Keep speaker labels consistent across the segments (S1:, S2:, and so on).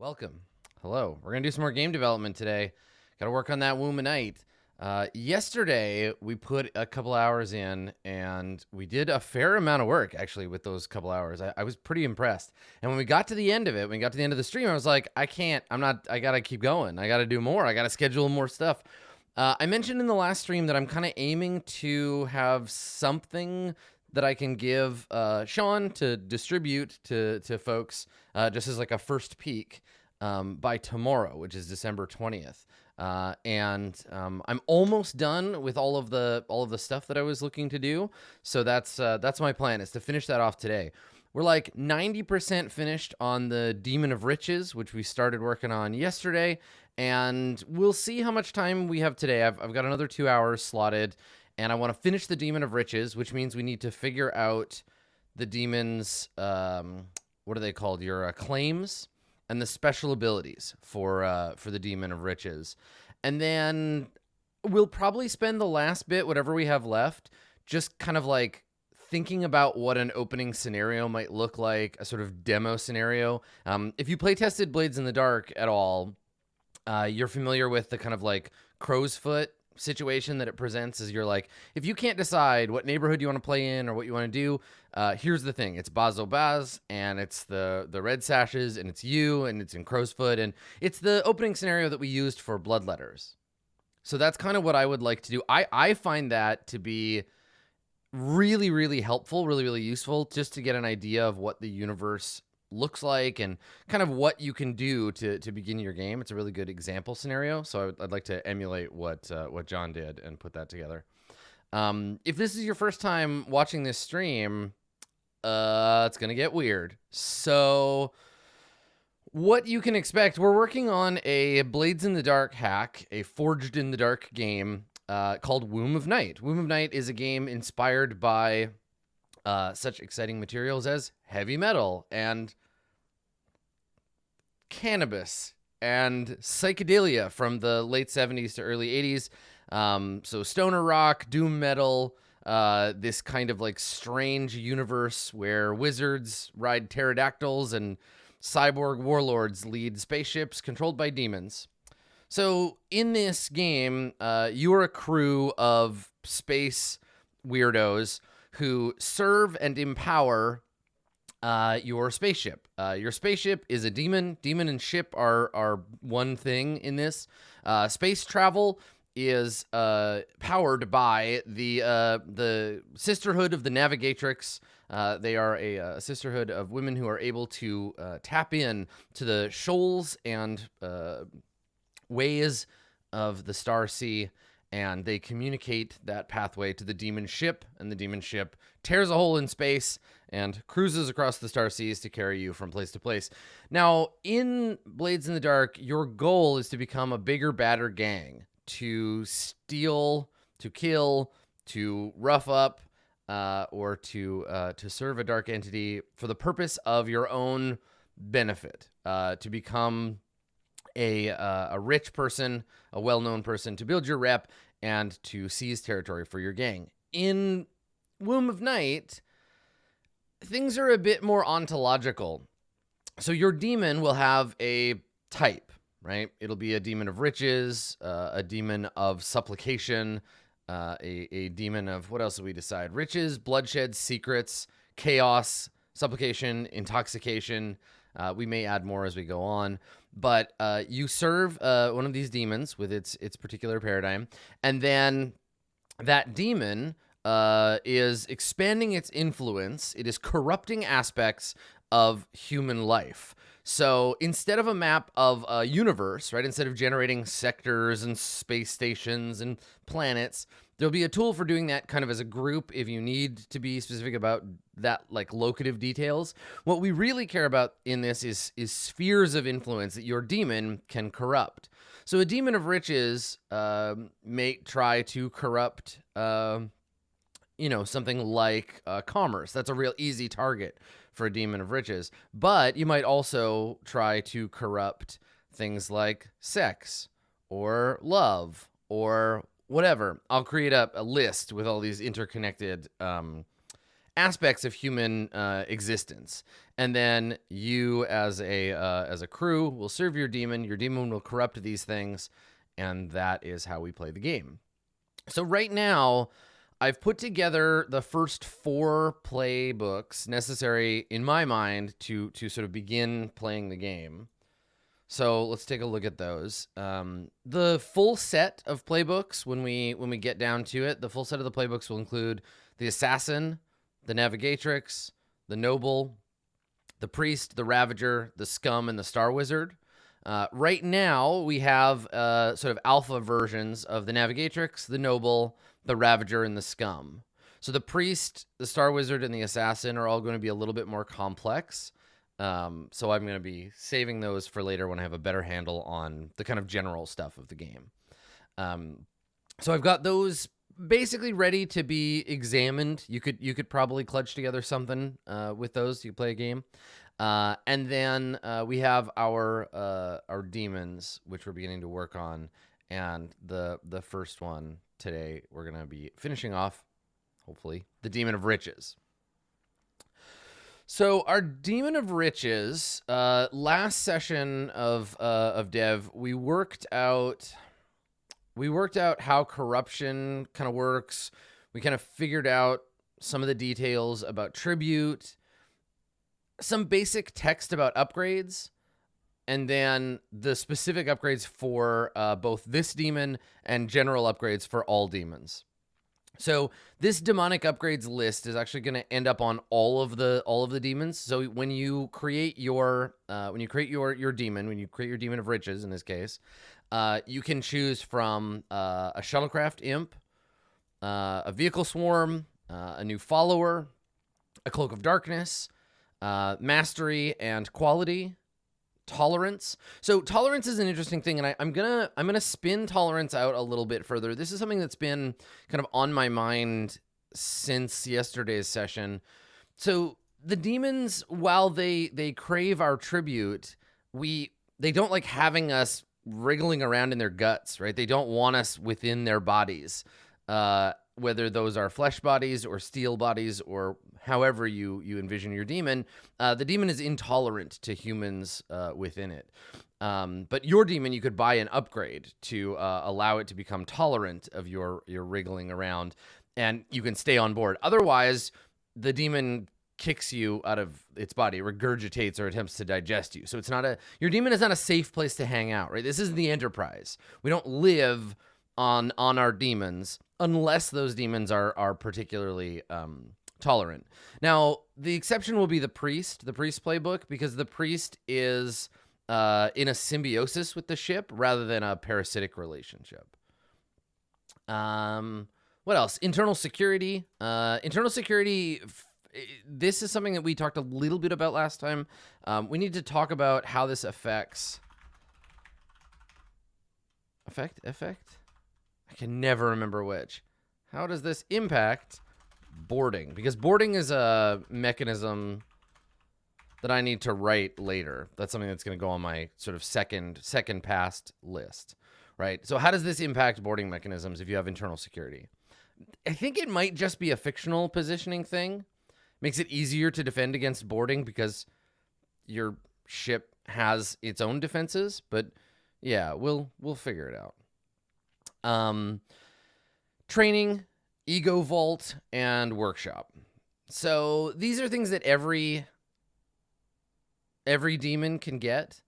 S1: Welcome. Hello. We're going to do some more game development today. Got to work on that Womb of Night. Yesterday, we put a couple hours in, and we did a fair amount of work, actually, with those couple hours. I was pretty impressed. And when we got to the end of it, when we got to the end of the stream, I was like, I got to keep going. I got to do more. I got to schedule more stuff. I mentioned in the last stream that I'm kind of aiming to have something that I can give Sean to distribute to folks just as like a first peek by tomorrow, which is December 20th. And I'm almost done with all of the stuff that I was looking to do. So that's my plan, is to finish that off today. We're like 90% finished on the Demon of Riches, which we started working on yesterday, and we'll see how much time we have today. I've got another 2 hours slotted, and I want to finish the Demon of Riches, which means we need to figure out the demon's, what are they called? Your claims and the special abilities for the Demon of Riches. And then we'll probably spend the last bit, whatever we have left, just kind of like thinking about what an opening scenario might look like, a sort of demo scenario. If you play tested Blades in the Dark at all, you're familiar with the kind of like crow's foot situation that it presents. Is you're like, if you can't decide what neighborhood you want to play in or what you want to do, here's the thing. It's Bazo Baz, and it's the red sashes, and it's you, and it's in crow's foot, and it's the opening scenario that we used for Bloodletters. So that's kind of what I would like to do. I find that to be really, really helpful, really, really useful, just to get an idea of what the universe looks like and kind of what you can do to begin your game. It's a really good example scenario, so I'd like to emulate what John did and put that together. If this is your first time watching this stream, it's gonna get weird. So what you can expect, we're working on a Blades in the Dark hack, a Forged in the Dark game called Womb of Night. Womb of Night is a game inspired by such exciting materials as heavy metal and cannabis and psychedelia from the late 70s to early 80s. So stoner rock, doom metal, this kind of like strange universe where wizards ride pterodactyls and cyborg warlords lead spaceships controlled by demons. So in this game, you are a crew of space weirdos who serve and empower your spaceship. Your spaceship is a demon. Demon and ship are one thing in this. Space travel is powered by the Sisterhood of the Navigatrix. They are a sisterhood of women who are able to tap in to the shoals and ways of the Star Sea, and they communicate that pathway to the demon ship, and the demon ship tears a hole in space and cruises across the star seas to carry you from place to place. Now, in Blades in the Dark, your goal is to become a bigger, badder gang, to steal, to kill, to rough up, or to serve a dark entity for the purpose of your own benefit, to become a rich person, a well-known person, to build your rep and to seize territory for your gang. In Womb of Night, things are a bit more ontological. So your demon will have a type, right? It'll be a demon of riches, a demon of supplication, a demon of, what else did we decide? Riches, bloodshed, secrets, chaos, supplication, intoxication. We may add more as we go on. But you serve one of these demons with its particular paradigm, and then that demon is expanding its influence. It is corrupting aspects of human life. So instead of a map of a universe, right, instead of generating sectors and space stations and planets, there'll be a tool for doing that kind of as a group if you need to be specific about that, like locative details. What we really care about in this is spheres of influence that your demon can corrupt. So a demon of riches may try to corrupt, something like commerce. That's a real easy target for a demon of riches. But you might also try to corrupt things like sex or love or whatever. I'll create a list with all these interconnected aspects of human existence. And then you, as a crew, will serve your demon. Your demon will corrupt these things, and that is how we play the game. So right now, I've put together the first 4 playbooks necessary in my mind to sort of begin playing the game. So let's take a look at those. The full set of playbooks, when we get down to it, the full set of the playbooks will include the assassin, the navigatrix, the noble, the priest, the ravager, the scum, and the star wizard. Right now, we have sort of alpha versions of the navigatrix, the noble, the ravager, and the scum. So the priest, the star wizard, and the assassin are all going to be a little bit more complex. So I'm going to be saving those for later when I have a better handle on the kind of general stuff of the game. So I've got those basically ready to be examined. You could probably clutch together something with those. You play a game. And then we have our demons, which we're beginning to work on. And the first one today, we're going to be finishing off, hopefully, the Demon of Riches. So our Demon of Riches, last session of Dev, we worked out how corruption kind of works. We kind of figured out some of the details about tribute, some basic text about upgrades, and then the specific upgrades for both this demon and general upgrades for all demons. So this demonic upgrades list is actually going to end up on all of the demons. So when you create your demon, when you create your Demon of Riches in this case, you can choose from a shuttlecraft imp, a vehicle swarm, a new follower, a cloak of darkness, mastery and quality, tolerance. So tolerance is an interesting thing, and I'm gonna spin tolerance out a little bit further. This is something that's been kind of on my mind since yesterday's session. So the demons, while they crave our tribute, they don't like having us wriggling around in their guts, right? They don't want us within their bodies, whether those are flesh bodies or steel bodies or however you envision your demon. The demon is intolerant to humans within it. But your demon, you could buy an upgrade to allow it to become tolerant of your wriggling around, and you can stay on board. Otherwise, the demon kicks you out of its body, regurgitates, or attempts to digest you. So your demon is not a safe place to hang out, right? This is the Enterprise. We don't live on our demons unless those demons are particularly tolerant. Now, the exception will be the priest playbook, because the priest is in a symbiosis with the ship rather than a parasitic relationship. What else? Internal security. This is something that we talked a little bit about last time. We need to talk about how this affects... Effect? I can never remember which. How does this impact boarding? Because boarding is a mechanism that I need to write later. That's something that's going to go on my sort of second past list, right? So how does this impact boarding mechanisms if you have internal security? I think it might just be a fictional positioning thing. Makes it easier to defend against boarding because your ship has its own defenses, but yeah, we'll figure it out. Training, ego vault, and workshop. So these are things that every demon can get.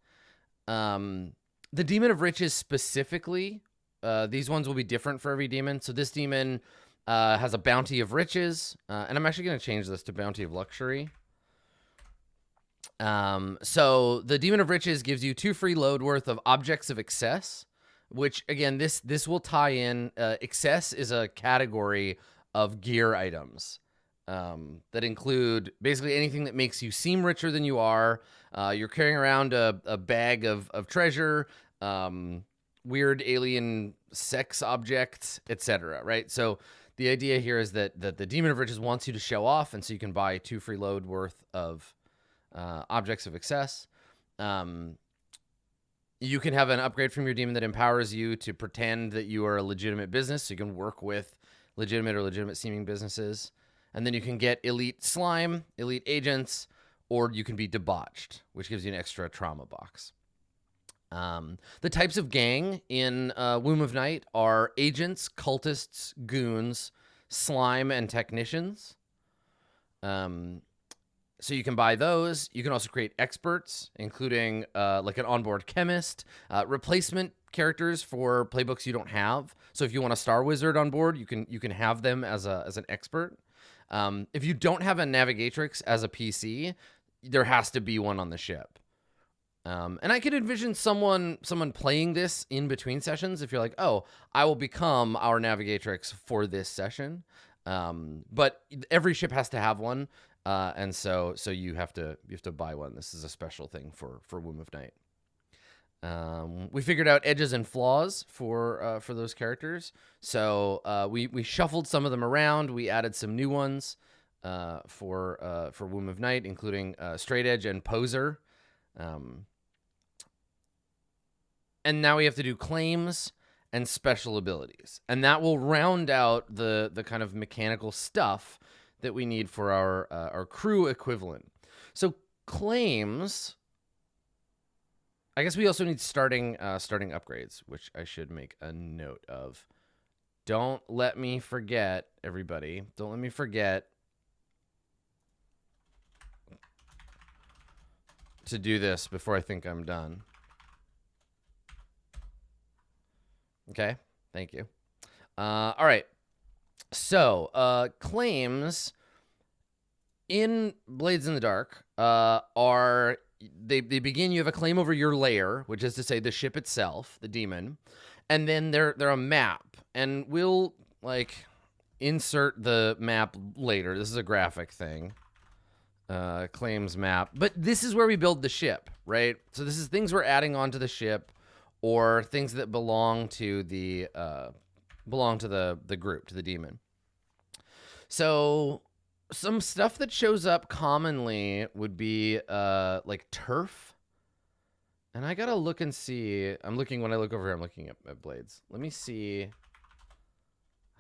S1: The Demon of Riches specifically, these ones will be different for every demon. So this demon has a bounty of riches, and I'm actually going to change this to bounty of luxury. So the Demon of Riches gives you 2 free load worth of objects of excess, which again, this will tie in. Excess is a category of gear items that include basically anything that makes you seem richer than you are. You're carrying around a bag of treasure, weird alien sex objects, etc. Right? So the idea here is that the Demon of Riches wants you to show off, and so you can buy 2 free load worth of objects of excess. You can have an upgrade from your demon that empowers you to pretend that you are a legitimate business, so you can work with legitimate or legitimate seeming businesses. And then you can get elite slime, elite agents, or you can be debauched, which gives you an extra trauma box. The types of gang in Womb of Night are agents, cultists, goons, slime, and technicians. So you can buy those. You can also create experts, including like an onboard chemist, replacement characters for playbooks you don't have. So if you want a Star Wizard on board, you can have them as an expert. If you don't have a Navigatrix as a PC, there has to be one on the ship. And I could envision someone playing this in between sessions if you're like, oh, I will become our Navigatrix for this session. But every ship has to have one, and so you have to buy one. This is a special thing for Womb of Night. We figured out edges and flaws for those characters. So we shuffled some of them around. We added some new ones for Womb of Night, including Straight Edge and Poser. And now we have to do claims and special abilities. And that will round out the kind of mechanical stuff that we need for our crew equivalent. So claims, I guess we also need starting upgrades, which I should make a note of. Don't let me forget, everybody. Don't let me forget to do this before I think I'm done. Okay, thank you. All right. So, claims in Blades in the Dark are they begin. You have a claim over your lair, which is to say the ship itself, the demon, and then they're a map, and we'll like insert the map later. This is a graphic thing. Claims map, but this is where we build the ship, right? So this is things we're adding onto the ship, or things that belong to the group, to the demon. So some stuff that shows up commonly would be like turf. And I gotta look and see. When I look over here, I'm looking at Blades. Let me see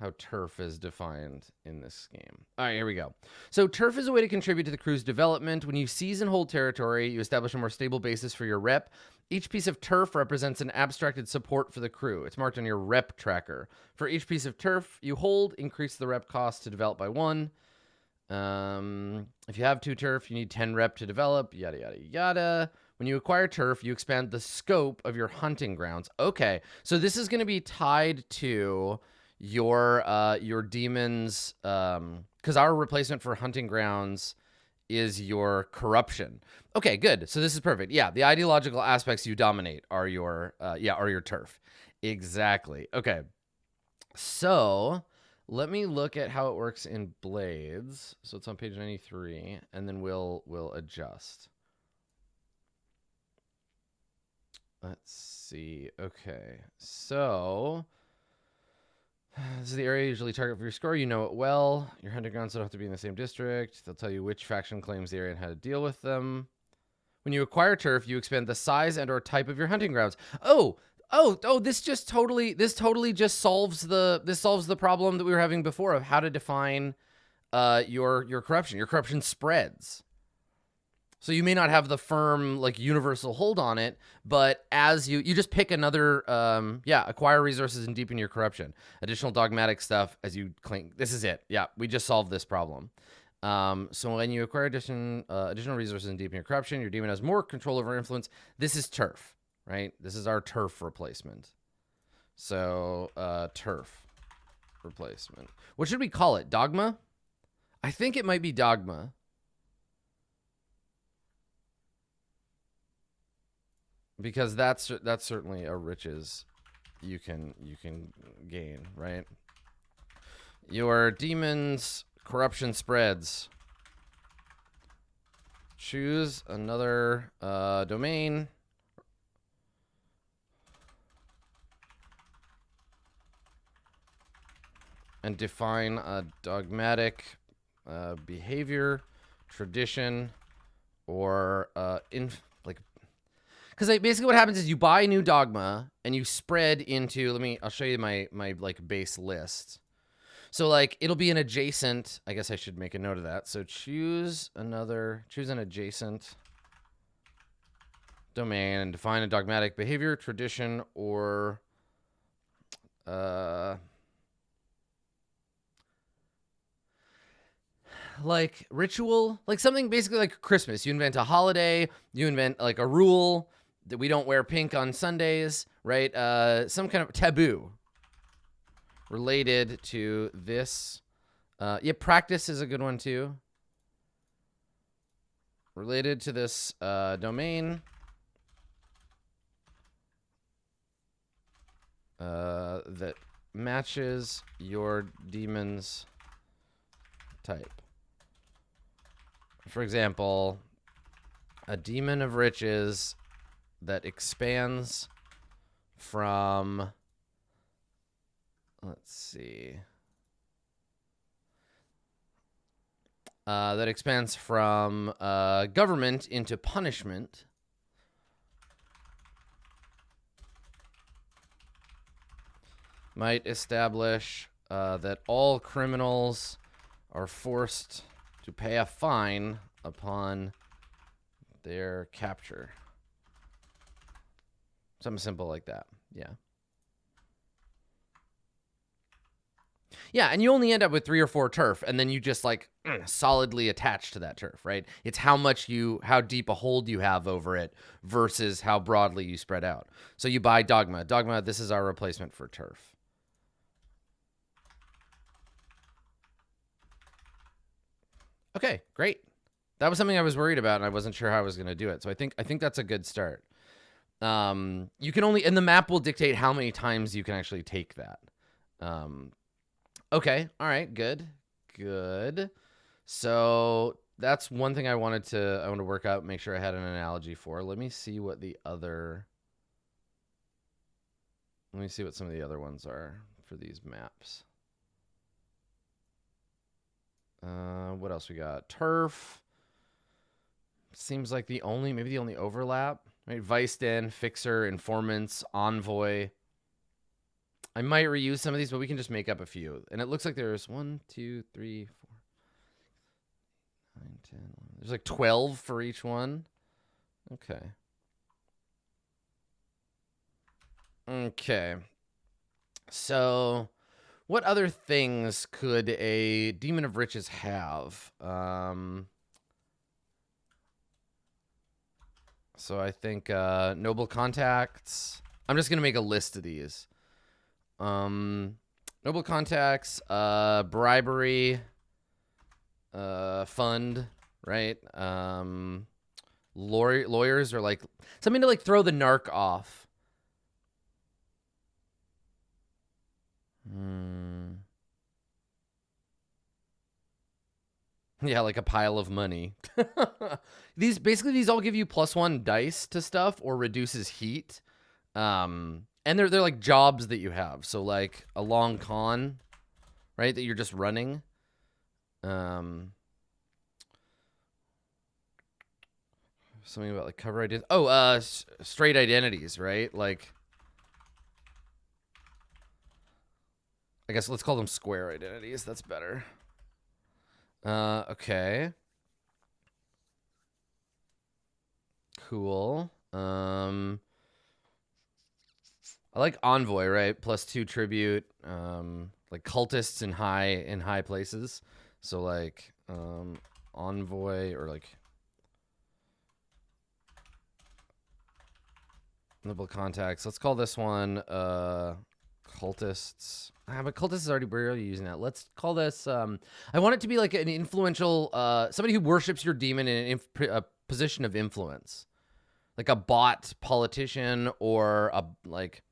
S1: how turf is defined in this game. All right, here we go. So turf is a way to contribute to the crew's development. When you seize and hold territory, you establish a more stable basis for your rep. Each piece of turf represents an abstracted support for the crew. It's marked on your rep tracker. For each piece of turf you hold, increase the rep cost to develop by 1. If you have 2 turf, you need 10 rep to develop, yada, yada, yada. When you acquire turf, you expand the scope of your hunting grounds. Okay, so this is going to be tied to your demons, because our replacement for hunting grounds is your corruption. Okay, good. So this is perfect. Yeah, the ideological aspects you dominate are your turf. Exactly. Okay. So let me look at how it works in Blades. So it's on page 93, and then we'll adjust. Let's see. Okay. So this is the area you usually target for your score. You know it well. Your hunting grounds don't have to be in the same district. They'll tell you which faction claims the area and how to deal with them. When you acquire turf, you expand the size and or type of your hunting grounds. Oh, this totally just solves the problem that we were having before of how to define your corruption. Your corruption spreads. So you may not have the firm, like, universal hold on it, but as you just pick another, acquire resources and deepen your corruption. Additional dogmatic stuff as you claim. This is it. Yeah, we just solved this problem. So when you acquire additional resources and deepen your corruption, your demon has more control over influence. This is turf, right? This is our turf replacement. So turf replacement. What should we call it? Dogma? I think it might be dogma. Because that's certainly a riches you can gain, right? Your demon's corruption spreads. Choose another domain. And define a dogmatic behavior, tradition, or because basically what happens is you buy a new dogma and you spread into, I'll show you my like base list. So like it'll be an adjacent. I guess I should make a note of that. So choose an adjacent domain and define a dogmatic behavior, tradition, or like ritual, like something basically like Christmas. You invent a holiday, you invent like a rule that we don't wear pink on Sundays, right? Some kind of taboo related to this. Yeah, practice is a good one too. Related to this domain. That matches your demon's type. For example, a demon of riches that expands from, let's see, that expands from government into punishment. Might establish that all criminals are forced to pay a fine upon their capture. Something simple like that. Yeah. Yeah, and you only end up with 3 or 4 turf, and then you just like solidly attach to that turf, right? It's how deep a hold you have over it versus how broadly you spread out. So you buy Dogma. Dogma, this is our replacement for turf. Okay, great. That was something I was worried about, and I wasn't sure how I was going to do it. So I think that's a good start. You can only, and the map will dictate how many times you can actually take that. Okay, all right, good. So that's one thing I want to work out, make sure I had an analogy for. Let me see what some of the other ones are for these maps. What else we got? Turf. Seems like maybe the only overlap. Right? Vice Den, Fixer, Informants, Envoy. I might reuse some of these, but we can just make up a few. And it looks like there's 1, 2, 3, 4, 9, 10, 11. There's like 12 for each one. Okay. So what other things could a Demon of Riches have? So I think noble contacts. I'm just going to make a list of these. Noble contacts, bribery, fund, right? Lawyers are like something to like throw the narc off. Yeah, like a pile of money. These all give you +1 dice to stuff or reduces heat. And they're like jobs that you have. So like a long con, right, that you're just running. Something about like cover ideas. Oh, straight identities, right? Like, I guess let's call them square identities. That's better. Okay. Cool. I like Envoy, right? +2 tribute. Like cultists in high places. So like Envoy or like noble contacts. Let's call this one cultists. But cultists is already barely using that. Let's call this I want it to be like an influential somebody who worships your demon in a position of influence. Like a bot politician or like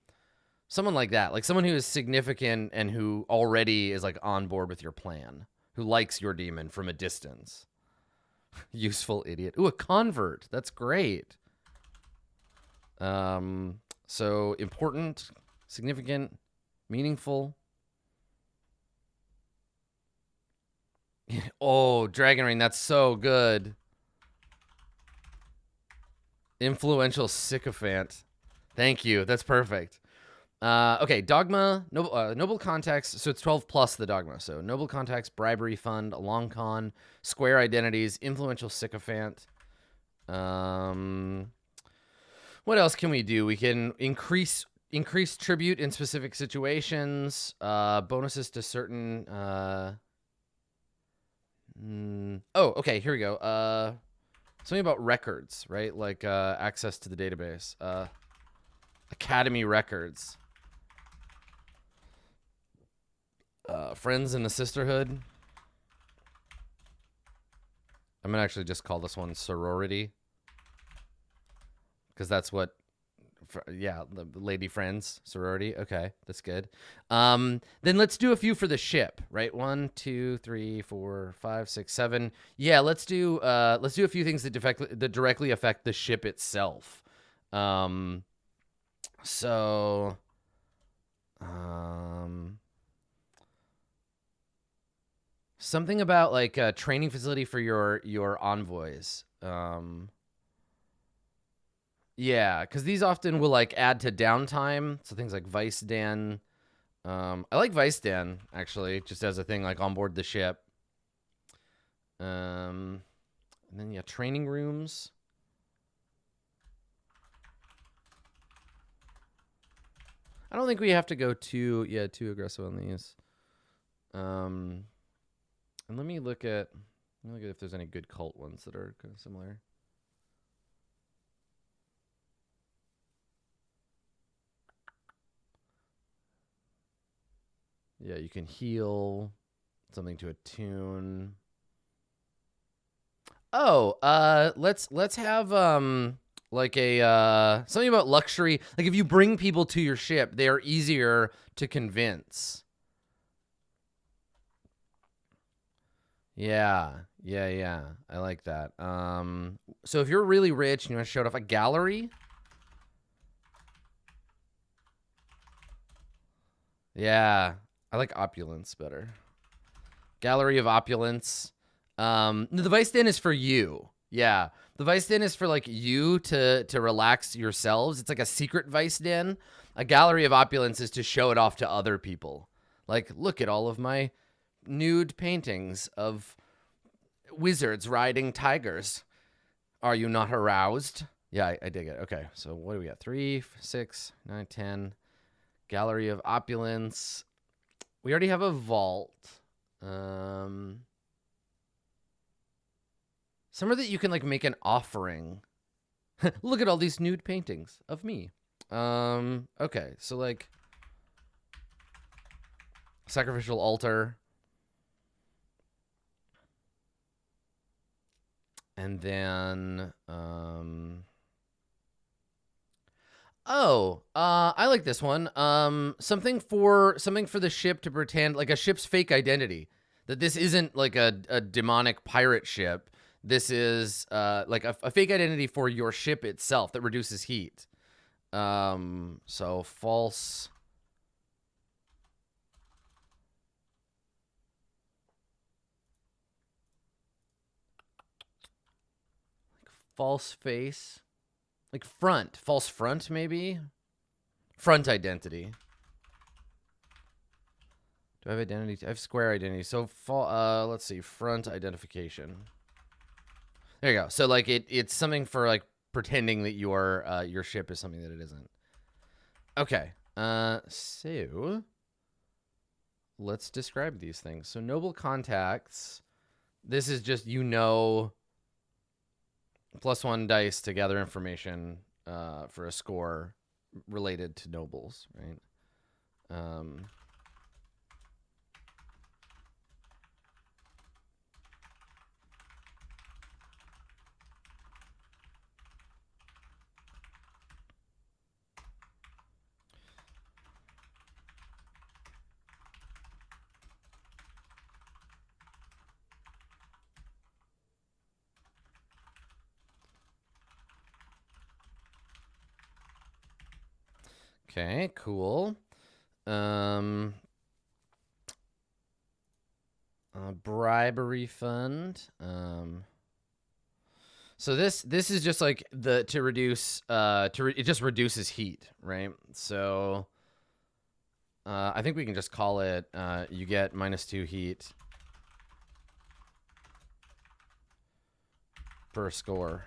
S1: someone like that. Like someone who is significant and who already is like on board with your plan. Who likes your demon from a distance. Useful idiot. Ooh, a convert. That's great. So important, significant, meaningful. Oh, Dragon Rain, that's so good. Influential sycophant. Thank you. That's perfect. Okay, dogma, noble context. So it's 12 plus the dogma. So noble context, bribery fund, long con, square identities, influential sycophant. What else can we do? We can increase tribute in specific situations. Bonuses to certain. Oh, okay. Here we go. Something about records, right? Like access to the database. Academy records. Friends in the Sisterhood. I'm gonna actually just call this one sorority, because that's what, yeah, the lady friends sorority. Okay, that's good. Then let's do a few for the ship, right? 1, 2, 3, 4, 5, 6, 7. Yeah, let's do a few things that directly affect the ship itself. So something about like a training facility for your envoys. Yeah, because these often will like add to downtime. So things like Vice Den. I like Vice Den actually, just as a thing like on board the ship. And then yeah, training rooms. I don't think we have to go too aggressive on these. And let me look at if there's any good cult ones that are kind of similar. Yeah, you can heal, something to attune. Oh, let's have like a something about luxury. Like if you bring people to your ship, they are easier to convince. Yeah. I like that. So if you're really rich and you want to show it off, a gallery. Yeah, I like opulence better. Gallery of opulence. The Vice Den is for you. Yeah, the Vice Den is for like you to relax yourselves. It's like a secret Vice Den. A gallery of opulence is to show it off to other people. Like, look at all of my nude paintings of wizards riding tigers. Are you not aroused? Yeah, I dig it. Okay, so what do we got? 3, 6, 9, 10. Gallery of opulence. We already have a vault. Somewhere that you can like make an offering. Look at all these nude paintings of me. Okay, so like sacrificial altar. And then I like this one. Something for the ship to pretend, like a ship's fake identity. That this isn't like a demonic pirate ship. This is like a fake identity for your ship itself that reduces heat. So false. Like false face. Like front. False front, maybe? Front identity. Do I have identity? I have square identity. So let's see. Front identification. There you go. So like it's something for like pretending that your ship is something that it isn't. Okay. So let's describe these things. So noble contacts. This is just +1 dice to gather information for a score related to nobles, right? Okay, cool. Bribery fund. So this is just like it just reduces heat, right? So I think we can just call it, you get -2 heat per score.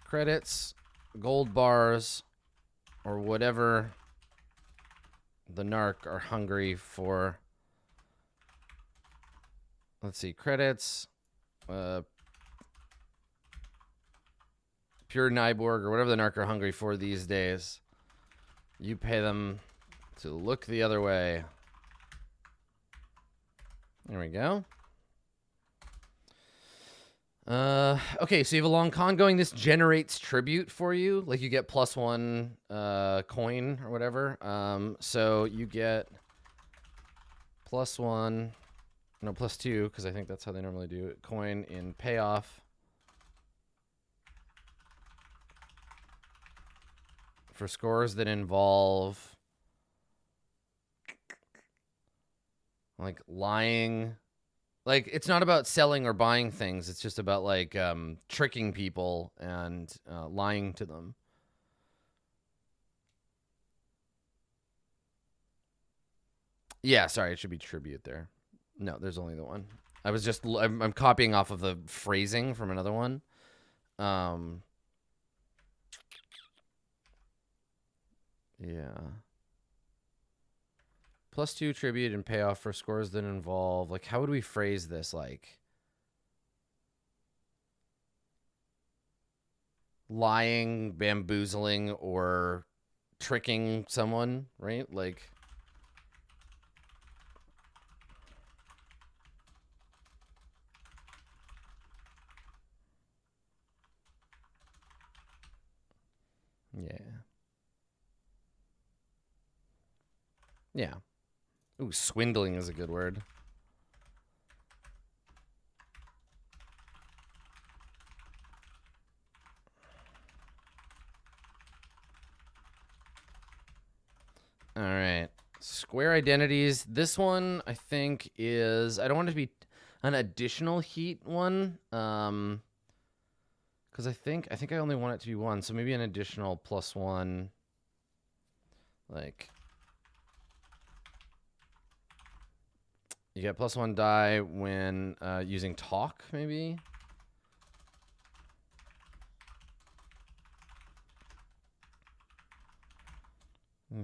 S1: Credits, gold bars, or whatever the narc are hungry for. Let's see, credits, pure Nyborg, or whatever the narc are hungry for these days. You pay them to look the other way. There we go. Okay, so you have a long con going. This generates tribute for you. Like, you get +1 coin or whatever. So you get +1, no, +2, because I think that's how they normally do it. Coin in payoff for scores that involve like lying. Like, it's not about selling or buying things. It's just about like tricking people and lying to them. Yeah, sorry, it should be tribute there. No, there's only the one. I was just I'm copying off of the phrasing from another one. Yeah. +2 tribute and payoff for scores that involve, like, how would we phrase this? Like, lying, bamboozling, or tricking someone, right? Like, yeah. Yeah. Ooh, swindling is a good word. All right. Square identities. This one, I think, is... I don't want it to be an additional heat one. Because I think I only want it to be 1. So maybe an additional +1. Like... You get +1 die when using talk, maybe?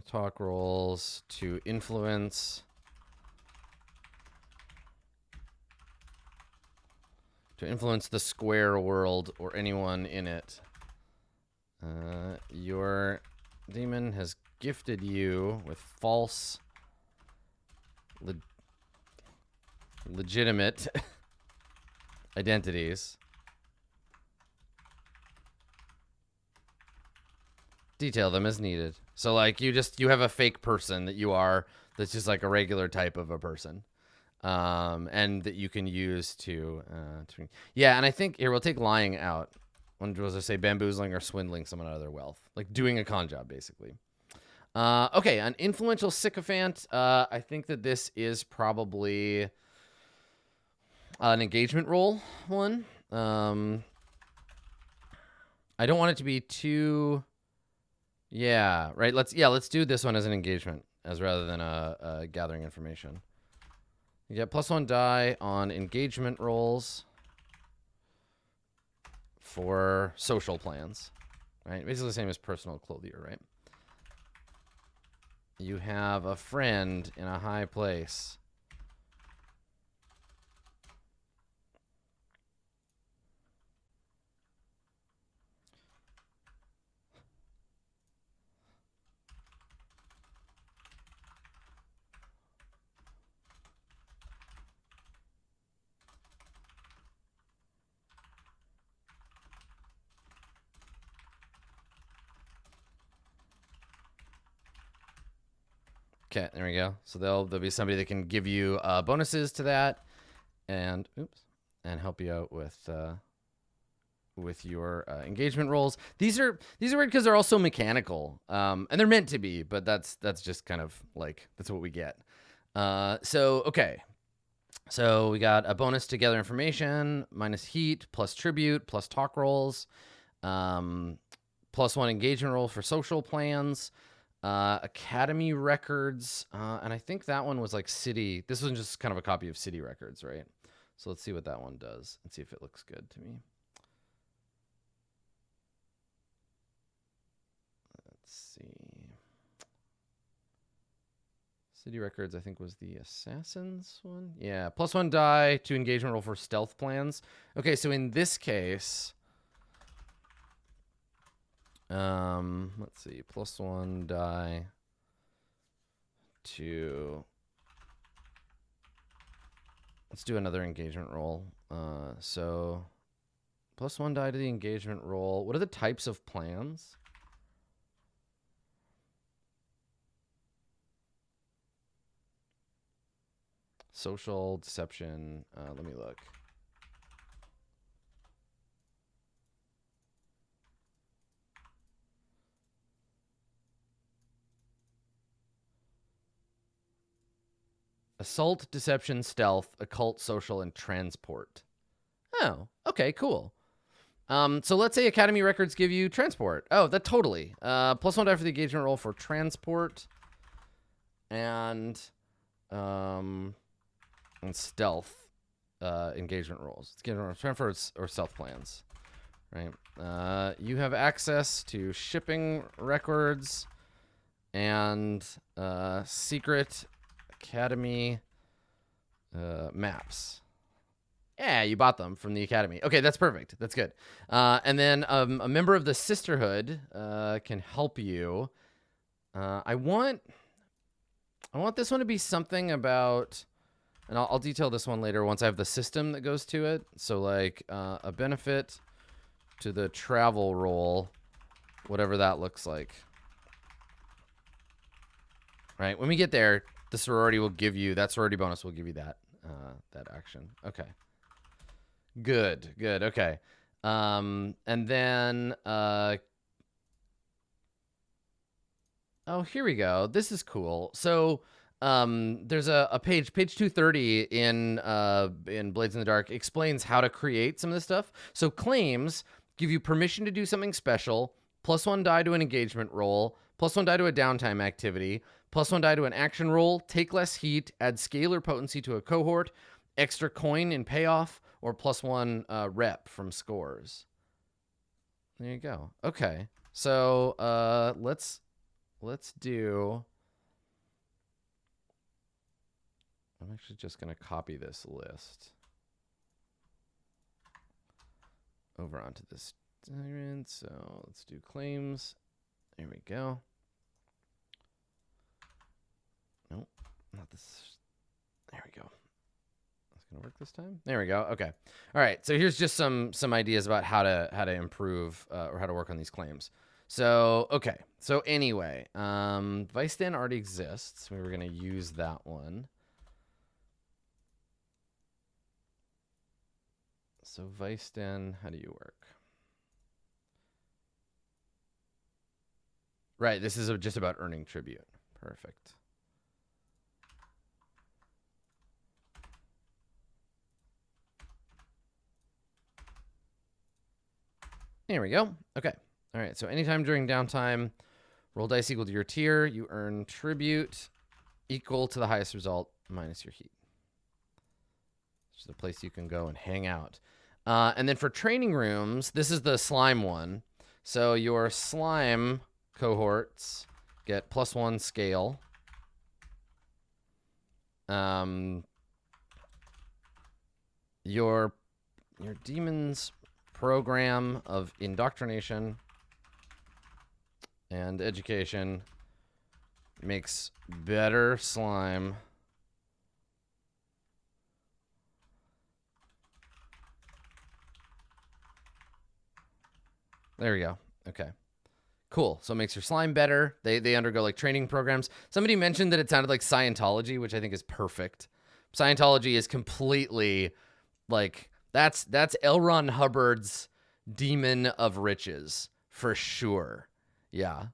S1: Talk rolls to influence. To influence the square world or anyone in it. Your demon has gifted you with false... legitimate identities. Detail them as needed. So, like, you have a fake person that you are, that's just like a regular type of a person, and that you can use to yeah. And I think here we'll take lying out. When was I say bamboozling or swindling someone out of their wealth, like doing a con job, basically. Okay, an influential sycophant. I think that this is probably an engagement role one. I don't want it to be too... Yeah, right. Let's do this one as an engagement, as rather than a gathering information. You get +1 die on engagement rolls for social plans, right? Basically the same as personal clothier, right? You have a friend in a high place. Okay, there we go. So there'll be somebody that can give you bonuses to that, and help you out with your engagement rolls. These are weird because they're also mechanical, and they're meant to be, but that's just kind of like, that's what we get. Okay. So we got a bonus to gather information, minus heat, plus tribute, plus talk rolls, +1 engagement roll for social plans. Academy records, and I think that one was like city. This was just kind of a copy of city records, right? So let's see what that one does and see if it looks good to me. Let's see. City records, I think, was the assassins one. Yeah, +1 die to engagement roll for stealth plans. Okay, so in this case, let's see, +1 die to. Let's do another engagement roll. So +1 die to the engagement roll. What are the types of plans? Social, deception. Let me look. Assault, deception, stealth, occult, social, and transport. Oh, okay, cool. So let's say Academy records give you transport. Oh, that totally. +1 die for the engagement roll for transport, and stealth engagement rolls. It's transfer or stealth plans, right? You have access to shipping records and secret Academy maps. Yeah, you bought them from the Academy. Okay, that's perfect. That's good. And then a member of the Sisterhood can help you. I want this one to be something about, and I'll detail this one later once I have the system that goes to it. So like a benefit to the travel roll, whatever that looks like. Right, when we get there, the sorority will give you, that sorority bonus will give you that action. Okay. Good, okay. And then, oh, here we go. This is cool. So, there's a page 230 in Blades in the Dark explains how to create some of this stuff. So claims give you permission to do something special, +1 die to an engagement roll, +1 die to a downtime activity, +1 die to an action roll, take less heat, add scalar potency to a cohort, extra coin in payoff, or +1 rep from scores. There you go. Okay, so let's do. I'm actually just gonna copy this list over onto this document. So let's do claims. There we go. Nope, not this. There we go. That's gonna work this time. There we go. Okay. All right. So here's just some ideas about how to improve or how to work on these claims. So okay. So anyway, Viceden already exists. We were gonna use that one. So Viceden, how do you work? Right. This is just about earning tribute. Perfect. There we go. Okay. All right. So anytime during downtime, roll dice equal to your tier. You earn tribute equal to the highest result minus your heat. Which is a place you can go and hang out. And then for training rooms, this is the slime one. So your slime cohorts get +1 scale. Your demons program of indoctrination and education makes better slime. There we go. Okay. Cool. So it makes your slime better. They undergo like training programs. Somebody mentioned that it sounded like Scientology, which I think is perfect. Scientology is completely like that's L. Ron Hubbard's demon of riches for sure. Yeah.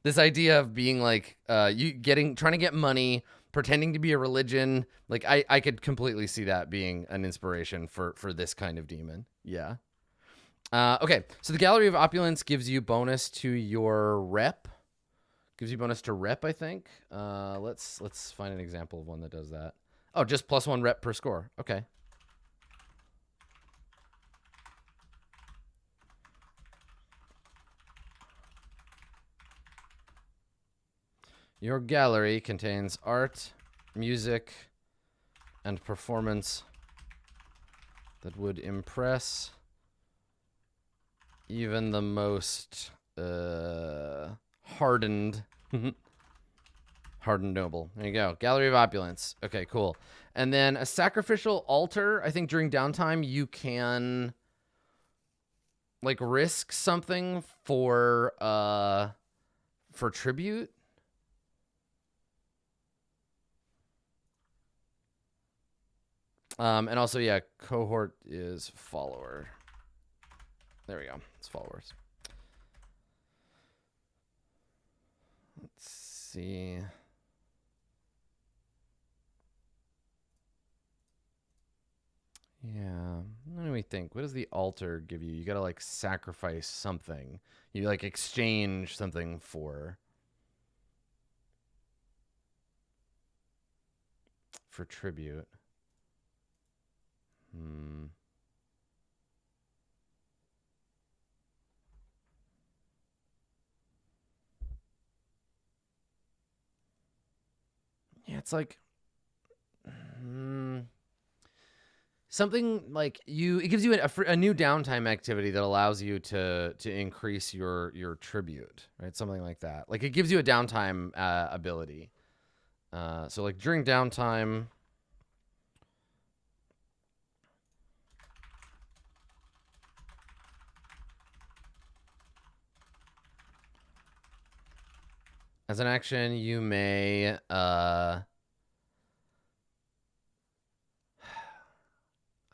S1: This idea of being like trying to get money, pretending to be a religion, like I could completely see that being an inspiration for this kind of demon. Yeah. Okay, so the Gallery of Opulence gives you bonus to your rep. Gives you bonus to rep, I think. Let's find an example of one that does that. Oh, just +1 rep per score. Okay. Your gallery contains art, music, and performance that would impress even the most hardened noble. There you go. Gallery of opulence. Okay, cool. And then a sacrificial altar. I think during downtime you can like risk something for tribute. And also, yeah, cohort is follower. There we go. It's followers. Let's see. Yeah. What do we think? What does the altar give you? You got to like sacrifice something. You like exchange something for tribute. Yeah, it's like something like it gives you a new downtime activity that allows you to increase your tribute, right? Something like that. Like it gives you a downtime ability. So like during downtime, as an action, you may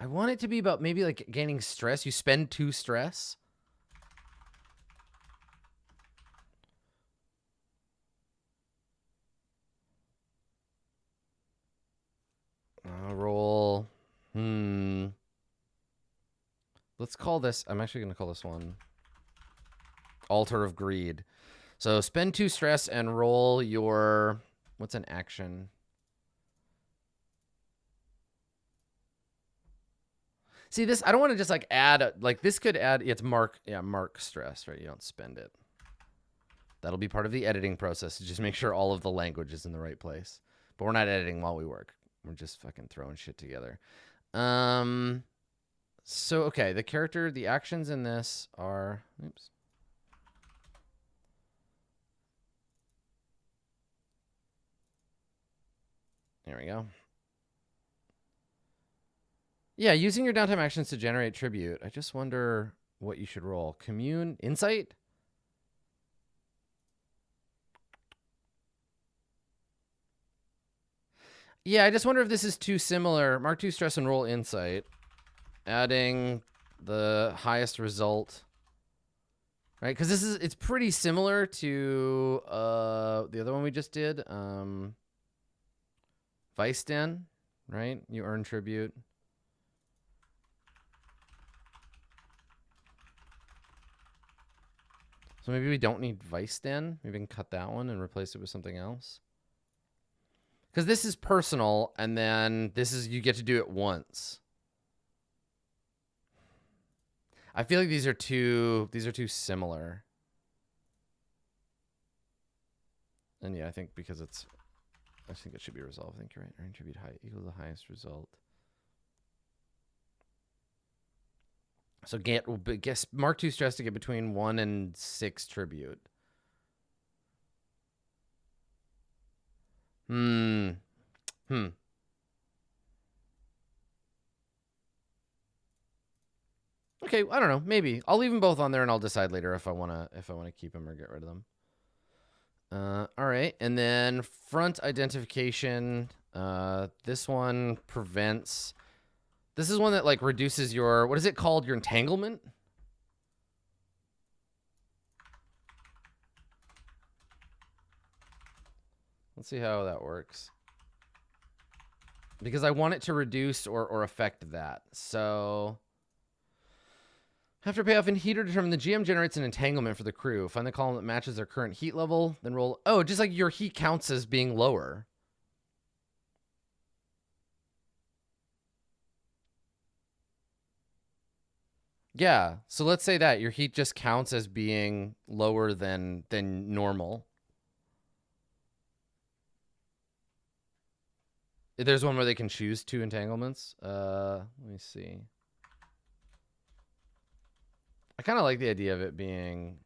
S1: I want it to be about maybe like gaining stress. You spend 2 stress. Roll. Let's call this. I'm actually going to call this one Altar of Greed. So spend 2 stress and roll your. What's an action? See this, I don't want to just like add, like this could add, it's mark stress, right? You don't spend it. That'll be part of the editing process to just make sure all of the language is in the right place. But we're not editing while we work. We're just fucking throwing shit together. So, okay, the actions in this are, oops. There we go. Yeah, using your downtime actions to generate tribute. I just wonder what you should roll. Commune? Insight? Yeah, I just wonder if this is too similar. Mark 2 stress and roll insight. Adding the highest result. Right? Because it's pretty similar to the other one we just did. Vice Den, right? You earn tribute. So maybe we don't need Vice Den. Maybe we can cut that one and replace it with something else. Because this is personal, and then this is, you get to do it once. I feel like these are too similar. And yeah, I think because I think it should be resolved. I think you're right. Earn tribute high equal to the highest result. So guess mark 2 stress to get between 1 and 6 tribute. Okay, I don't know. Maybe I'll leave them both on there, and I'll decide later if I wanna keep them or get rid of them. All right, and then front identification. This one prevents. This is one that like reduces your, what is it called? Your entanglement. Let's see how that works. Because I want it to reduce or affect that. So After payoff in heat or determine the GM generates an entanglement for the crew. Find the column that matches their current heat level, then roll. Oh, just like your heat counts as being lower. Yeah. So let's say that your heat just counts as being lower than normal. There's one where they can choose 2 entanglements. Let me see. I kind of like the idea of it being.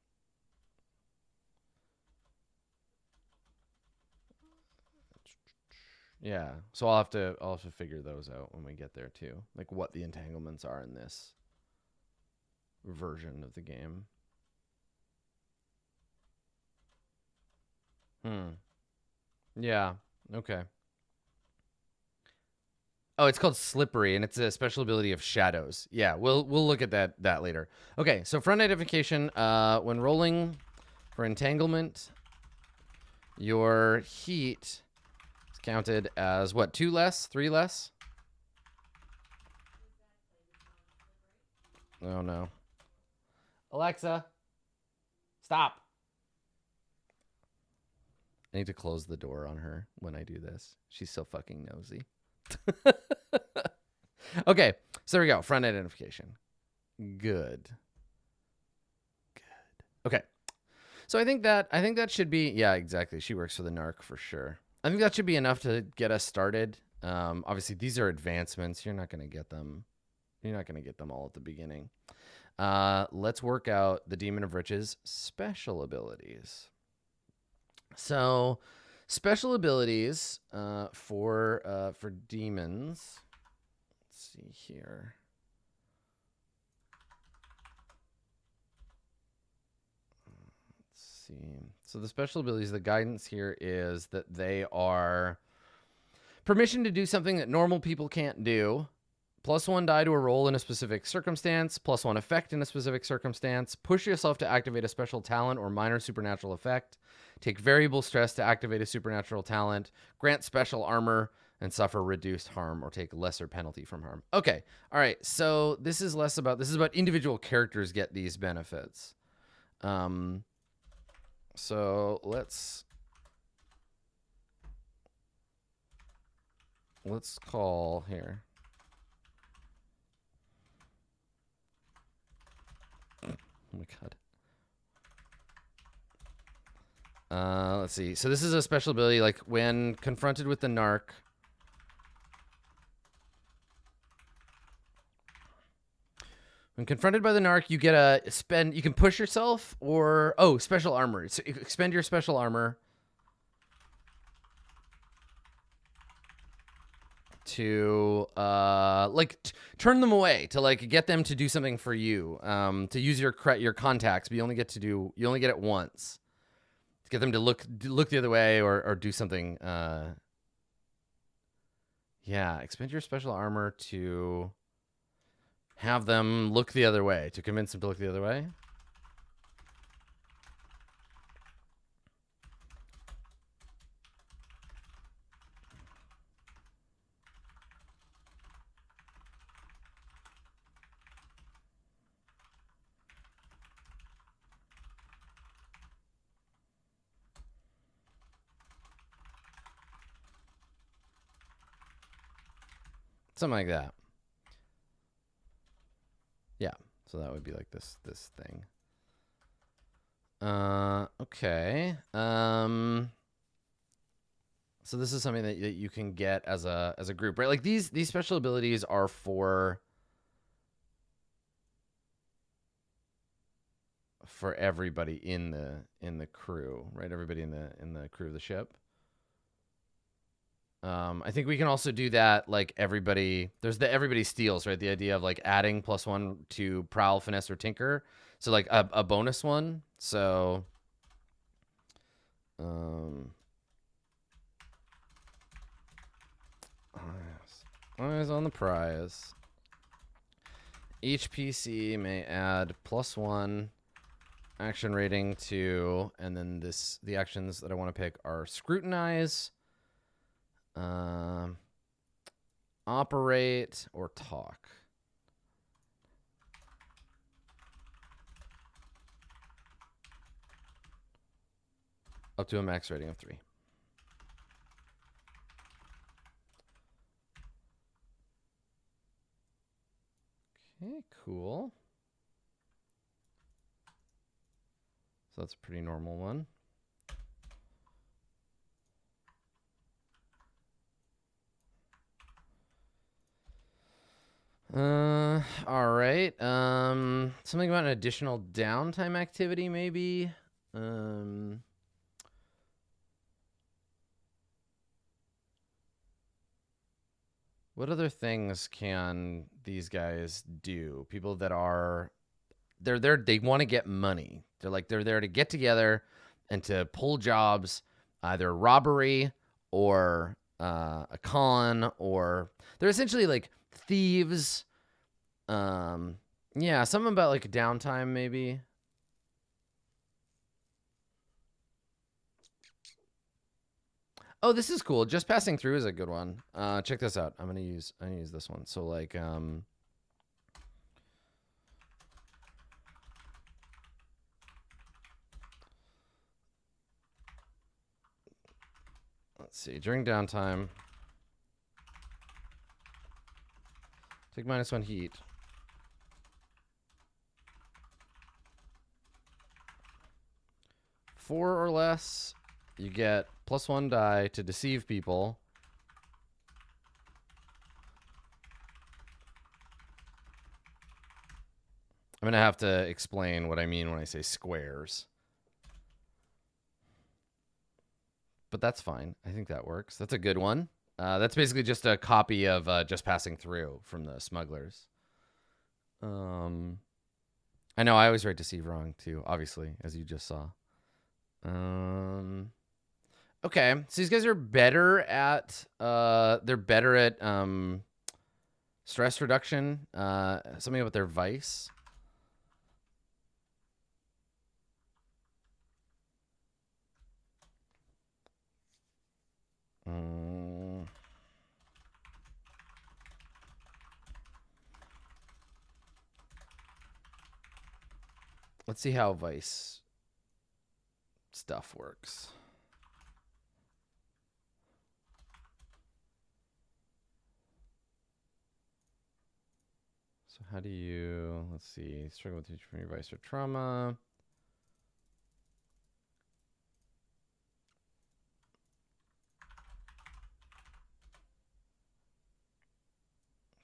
S1: Yeah. So I'll have to figure those out when we get there too. Like what the entanglements are in this version of the game. Yeah. Okay. Oh, it's called Slippery, and it's a special ability of shadows. Yeah, we'll look at that later. Okay, so front identification. When rolling for entanglement, your heat is counted as what? 2 less, 3 less. Oh no. Alexa, stop. I need to close the door on her when I do this. She's so fucking nosy. Okay, so there we go. Front identification. Good. Okay. So I think that should be, yeah, exactly. She works for the narc for sure. I think that should be enough to get us started. Obviously these are advancements. You're not going to get them. You're not going to get them all at the beginning. Let's work out the Demon of Riches special abilities. So special abilities for demons. Let's see here. Let's see. So the special abilities, the guidance here is that they are permission to do something that normal people can't do. +1 die to a roll in a specific circumstance. +1 effect in a specific circumstance. Push yourself to activate a special talent or minor supernatural effect. Take variable stress to activate a supernatural talent. Grant special armor and suffer reduced harm or take lesser penalty from harm. Okay. All right. So this is about individual characters get these benefits. So let's call here. Oh my god. Let's see. So this is a special ability, like when confronted with the narc. When confronted by the narc, you get a spend. You can push yourself or special armor. So expend your special armor to turn them away, to like get them to do something for you. To use your contacts, but you only get it once. To get them to look the other way or do something. Yeah, expend your special armor to have them look the other way, to convince them to look the other way. Something like that. Yeah, so that would be like this thing. Okay. So this is something that you can get as a group, right? Like these special abilities are for everybody in the crew, right? Everybody in the crew of the ship. I think we can also do that, like everybody steals, right? The idea of like adding +1 to prowl, finesse, or tinker. So like a bonus one. So eyes on the prize. Each PC may add +1 action rating to, and then the actions that I want to pick are scrutinize, operate, or talk. Up to a max rating of 3. Okay, cool. So that's a pretty normal one. All right. Something about an additional downtime activity, maybe. What other things can these guys do? People that are, they're there, they want to get money. They're there to get together and to pull jobs, either robbery or a con, or they're essentially like thieves. Yeah, something about like downtime, maybe. Oh, this is cool. Just passing through is a good one. Check this out. I'm gonna use this one. So like let's see. During downtime, take -1 heat. Four or less, you get +1 die to deceive people. I'm gonna have to explain what I mean when I say squares. But that's fine. I think that works. That's a good one. That's basically just a copy of Just Passing Through from the Smugglers. I know I always write deceive wrong too, obviously, as you just saw. Okay, so these guys are better at stress reduction. Something about their vice. Let's see how vice stuff works. So how do you, let's see, struggle with teaching from your vice or trauma.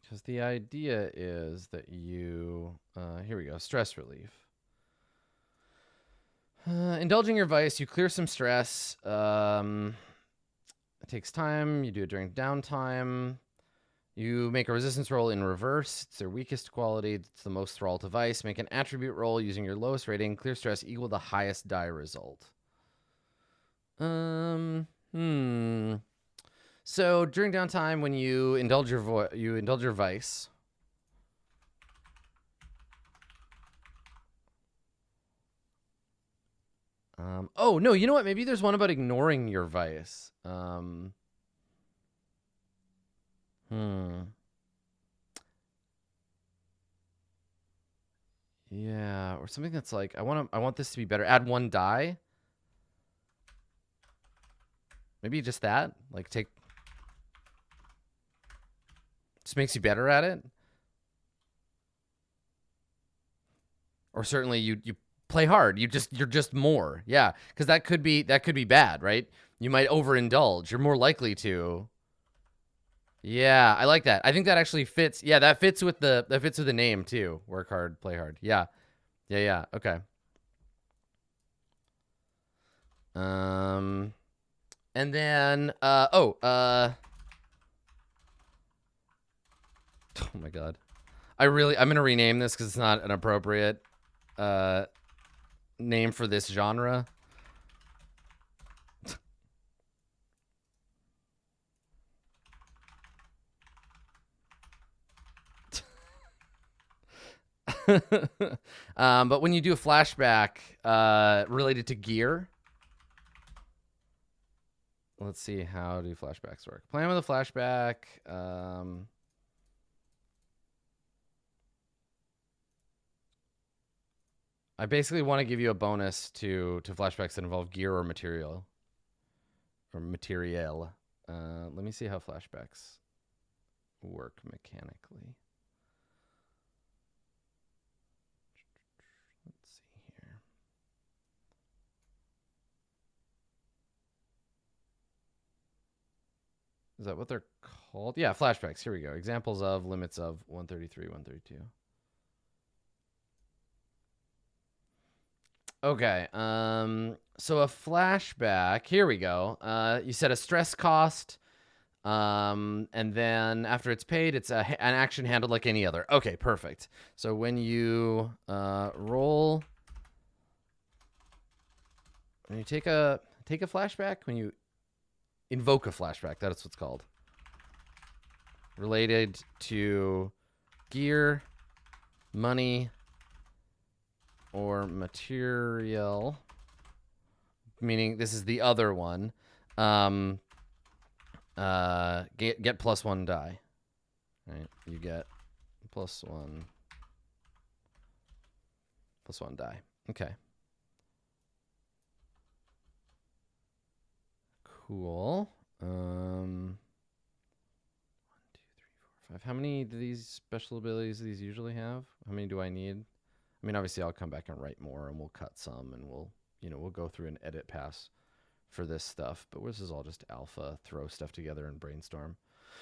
S1: Because the idea is that you, here we go, stress relief. Indulging your vice, you clear some stress. It takes time. You do it during downtime. You make a resistance roll in reverse. It's their weakest quality. It's the most thrall to vice. Make an attribute roll using your lowest rating. Clear stress equal the highest die result. So during downtime, when you indulge your vice. Oh no, you know what? Maybe there's one about ignoring your vice. Yeah, or something that's like I want this to be better. Add 1 die. Maybe just that. Like just makes you better at it. Or certainly you play hard. You're just more. Yeah, because that could be bad, right? You might overindulge. You're more likely to. Yeah, I like that. I think that actually fits. Yeah, that fits with the name too. Work hard, play hard. Yeah. Yeah, okay. And then oh my god. I'm gonna rename this because it's not an appropriate name for this genre. But when you do a flashback related to gear, let's see, how do flashbacks work? Plan with a flashback. I basically want to give you a bonus to flashbacks that involve gear or material. Let me see how flashbacks work mechanically. Let's see here. Is that what they're called? Yeah, flashbacks. Here we go. Examples of, limits of 133, 132. Okay. So a flashback. Here we go. You set a stress cost. And then after it's paid, it's an action handled like any other. Okay, perfect. So when you roll, when you take a flashback, when you invoke a flashback, that's what's called. Related to gear, money, or material, meaning this is the other one. Get +1 die. Right, you get +1 die. Okay. Cool. 1, 2, 3, 4, 5. How many do these special abilities do these usually have? How many do I need? I mean, obviously I'll come back and write more, and we'll cut some, and we'll go through an edit pass for this stuff, but this is all just alpha, throw stuff together and brainstorm.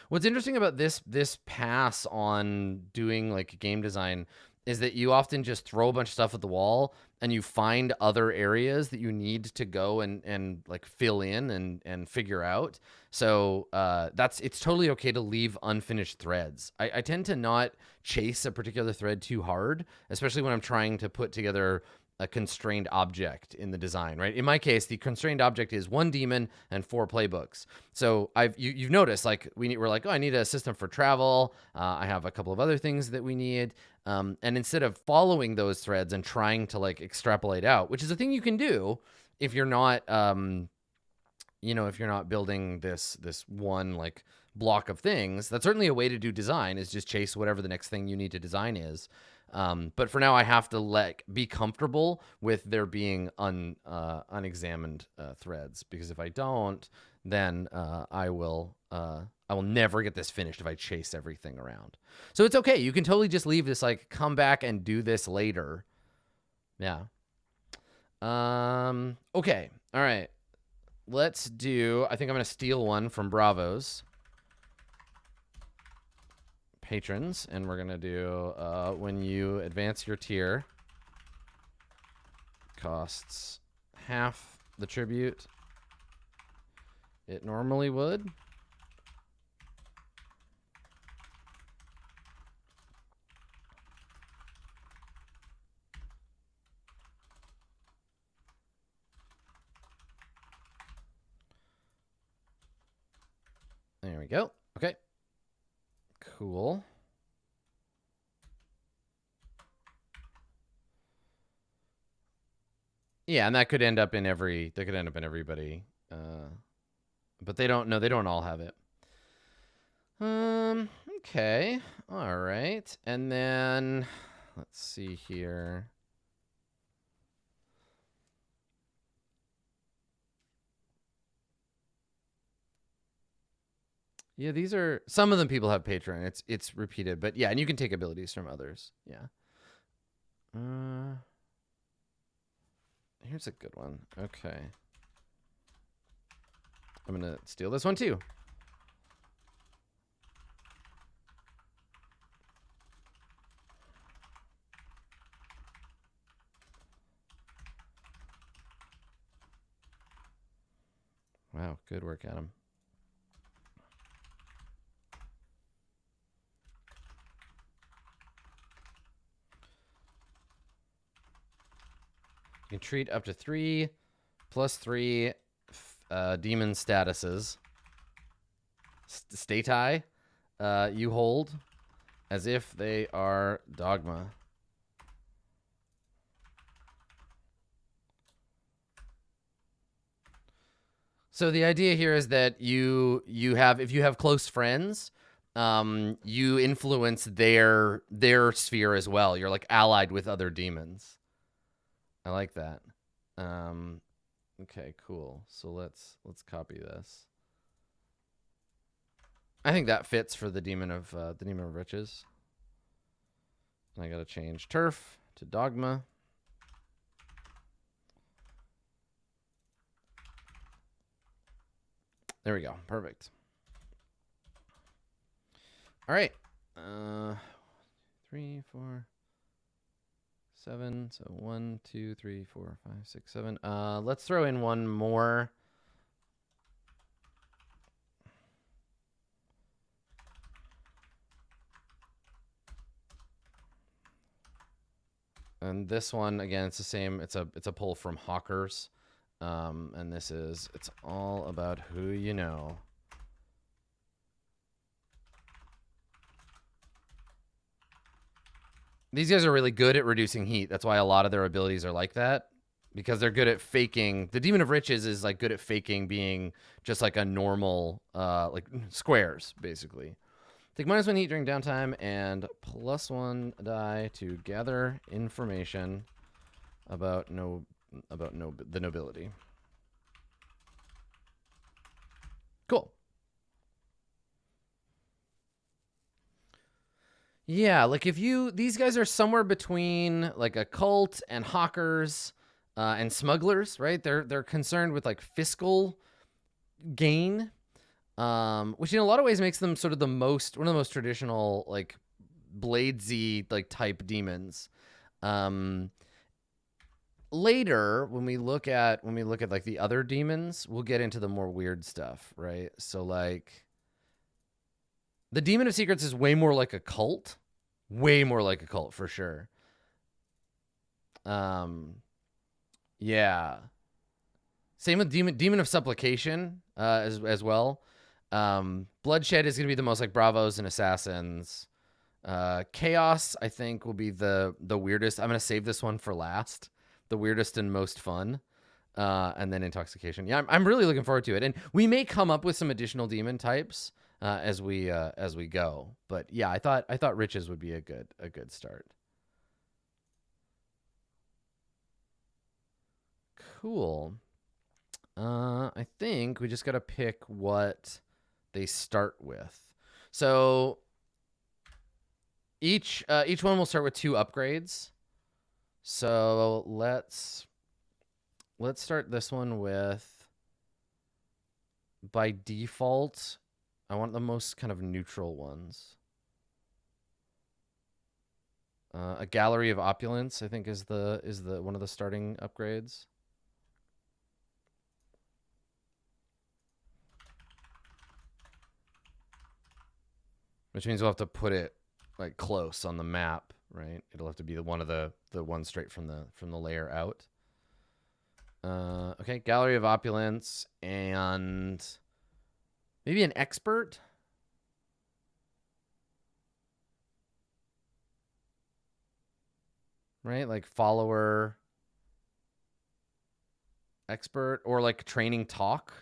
S1: What's interesting about this pass on doing like game design is that you often just throw a bunch of stuff at the wall and you find other areas that you need to go and like fill in and figure out. So it's totally okay to leave unfinished threads. I tend to not chase a particular thread too hard, especially when I'm trying to put together a constrained object in the design, right? In my case, the constrained object is 1 demon and 4 playbooks. So you've noticed, like we're like, oh, I need a system for travel. I have a couple of other things that we need. And instead of following those threads and trying to like extrapolate out, which is a thing you can do if you're not, if you're not building this one like block of things, that's certainly a way to do design, is just chase whatever the next thing you need to design is. But for now, I have to be comfortable with there being unexamined threads, because if I don't, then I will never get this finished if I chase everything around. So it's okay. You can totally just leave this, like, come back and do this later. Yeah. Okay. All right. Let's do, I think I'm going to steal one from Bravo's patrons, and we're going to do when you advance your tier, costs half the tribute it normally would. There we go. Okay. Cool. Yeah, and that could end up in everybody. But they don't all have it. Okay. All right. And then let's see here. Yeah, these are, some of them people have Patreon. It's repeated, but yeah, and you can take abilities from others. Yeah. Here's a good one. Okay. I'm going to steal this one too. Wow, good work, Adam. You can treat up to 3 plus 3 demon statuses. Stati you hold as if they are dogma. So the idea here is that you have, if you have close friends, you influence their sphere as well. You're like allied with other demons. I like that. Okay, cool. So let's copy this. I think that fits for the demon of riches. And I gotta change turf to dogma. There we go. Perfect. All right. 3, 4, 7. So 1, 2, 3, 4, 5, 6, 7. Let's throw in one more. And this one again, it's the same. It's a pull from Hawkers, and this is it's all about who you know. These guys are really good at reducing heat. That's why a lot of their abilities are like that, because they're good at faking. The Demon of Riches is like good at faking being just like a normal, like squares basically. Take -1 heat during downtime and +1 die to gather information about the nobility. Cool. Yeah, like if these guys are somewhere between like a cult and hawkers and smugglers, right? They're concerned with like fiscal gain. Which in a lot of ways makes them sort of one of the most traditional like bladesy like type demons. Later when we look at like the other demons, we'll get into the more weird stuff, right? So like the Demon of Secrets is way more like a cult. Way more like a cult for sure. Yeah. Same with Demon of Supplication as well. Bloodshed is going to be the most like bravos and assassins. Chaos, I think, will be the weirdest. I'm going to save this one for last. The weirdest and most fun. And then Intoxication. Yeah, I'm really looking forward to it. And we may come up with some additional demon types as we go. But yeah, I thought Riches would be a good start. Cool. I think we just got to pick what they start with. So each one will start with 2 upgrades. So let's start this one with, by default, I want the most kind of neutral ones. A Gallery of Opulence, I think, is the one of the starting upgrades. Which means we'll have to put it like close on the map, right? It'll have to be one of the ones straight from the layer out. Okay, Gallery of Opulence and maybe an Expert. Right? Like Follower, Expert, or like Training Talk.